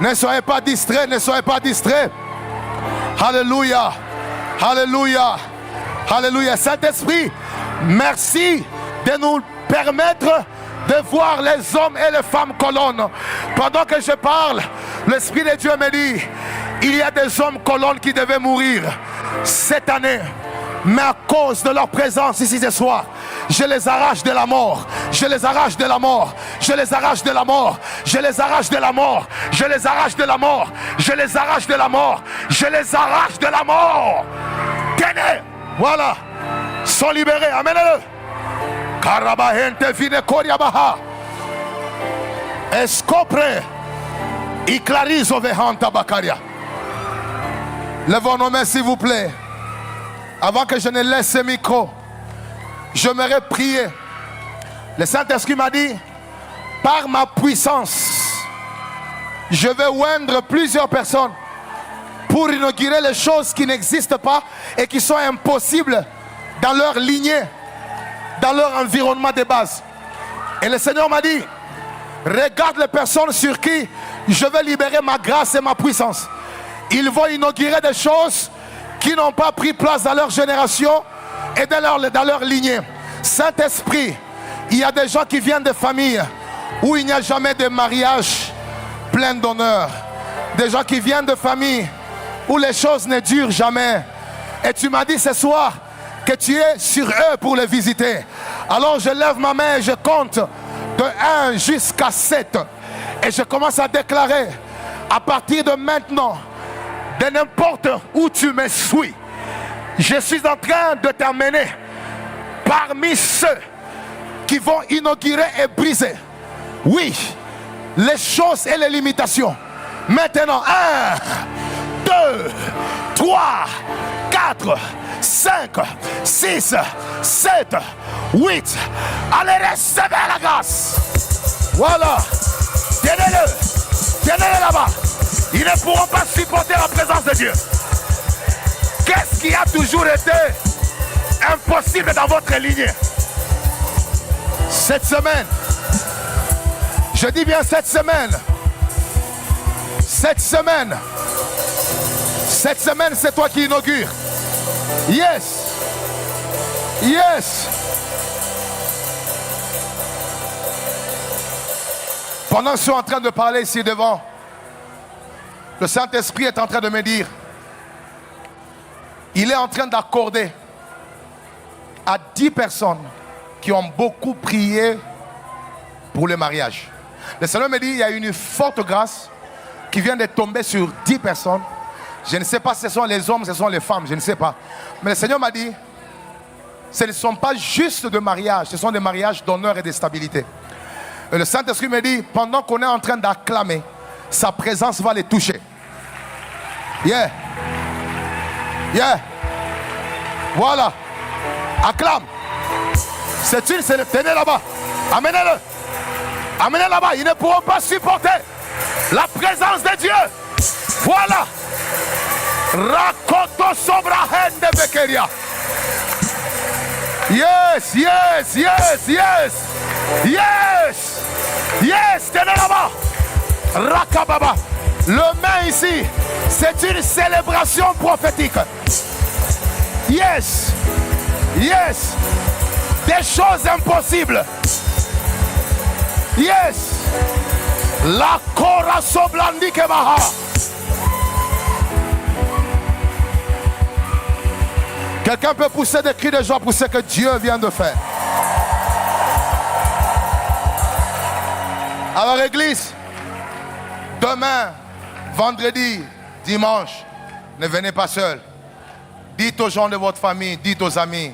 Ne soyez pas distraits, ne soyez pas distraits. Alléluia. Alléluia. Alléluia. Saint-Esprit, merci de nous permettre de voir les hommes et les femmes colonnes. Pendant que je parle, l'Esprit de Dieu me dit, il y a des hommes colonnes qui devaient mourir cette année. Mais à cause de leur présence ici ce soir, je les arrache de la mort. Je les arrache de la mort. Je les arrache de la mort. Je les arrache de la mort. Je les arrache de la mort. Je les arrache de la mort. Je les arrache de la mort. Tenez. Voilà. Sont libérés. Amenez-le. Karabahente vine koriabaha. Escopre. Iclarizo vehanta bakaria. Levons nos mains s'il vous plaît. Avant que je ne laisse ce micro, j'aimerais prier. Le Saint-Esprit m'a dit, par ma puissance, je vais oindre plusieurs personnes pour inaugurer les choses qui n'existent pas et qui sont impossibles dans leur lignée, dans leur environnement de base. Et le Seigneur m'a dit, regarde les personnes sur qui je vais libérer ma grâce et ma puissance. Ils vont inaugurer des choses qui n'ont pas pris place dans leur génération et dans leur lignée. Saint-Esprit, il y a des gens qui viennent de familles où il n'y a jamais de mariage plein d'honneur. Des gens qui viennent de familles où les choses ne durent jamais. Et tu m'as dit ce soir que tu es sur eux pour les visiter. Alors je lève ma main et je compte de 1 jusqu'à 7. Et je commence à déclarer, à partir de maintenant, de n'importe où tu me suis, je suis en train de t'amener parmi ceux qui vont inaugurer et briser, oui, les choses et les limitations. Maintenant, 1, 2, 3, 4, 5, 6, 7, 8. Allez, recevez la grâce. Voilà. Tenez-le. Tenez-le là-bas. Ils ne pourront pas supporter la présence de Dieu. Qu'est-ce qui a toujours été impossible dans votre lignée? Cette semaine, je dis bien cette semaine, c'est toi qui inaugures. Yes. Yes. Pendant que je suis en train de parler ici devant, le Saint-Esprit est en train de me dire, il est en train d'accorder à 10 personnes qui ont beaucoup prié pour le mariage. Le Seigneur me dit, il y a une forte grâce qui vient de tomber sur 10 personnes. Je ne sais pas si ce sont les hommes, ce sont les femmes, je ne sais pas. Mais le Seigneur m'a dit, ce ne sont pas juste de mariage, ce sont des mariages d'honneur et de stabilité. Et le Saint-Esprit me dit, pendant qu'on est en train d'acclamer, sa présence va les toucher. Yeah. Yeah. Voilà. Acclame. C'est une, c'est le. Tenez là-bas. Amenez-le. Amenez là-bas. Ils ne pourront pas supporter La présence de Dieu. Voilà. Rakoto sobra hende bekeria. Yes, yes, yes, yes. Yes. Yes, tenez là-bas. Rakababa. Le main ici, c'est une célébration prophétique. Yes. Yes. Des choses impossibles. Yes. La Kora Soblandi Kebaha. Quelqu'un peut pousser des cris de joie pour ce que Dieu vient de faire. Alors église, demain, vendredi, dimanche, ne venez pas seul. Dites aux gens de votre famille, dites aux amis,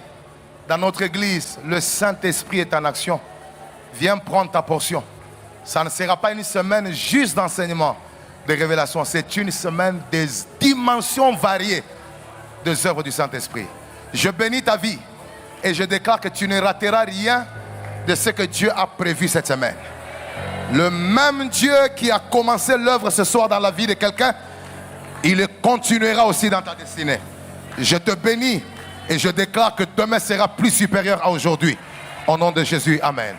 dans notre église, le Saint-Esprit est en action. Viens prendre ta portion. Ça ne sera pas une semaine juste d'enseignement, de révélation. C'est une semaine des dimensions variées des œuvres du Saint-Esprit. Je bénis ta vie et je déclare que tu ne rateras rien de ce que Dieu a prévu cette semaine. Le même Dieu qui a commencé l'œuvre ce soir dans la vie de quelqu'un, il le continuera aussi dans ta destinée. Je te bénis et je déclare que demain sera plus supérieur à aujourd'hui. Au nom de Jésus, amen.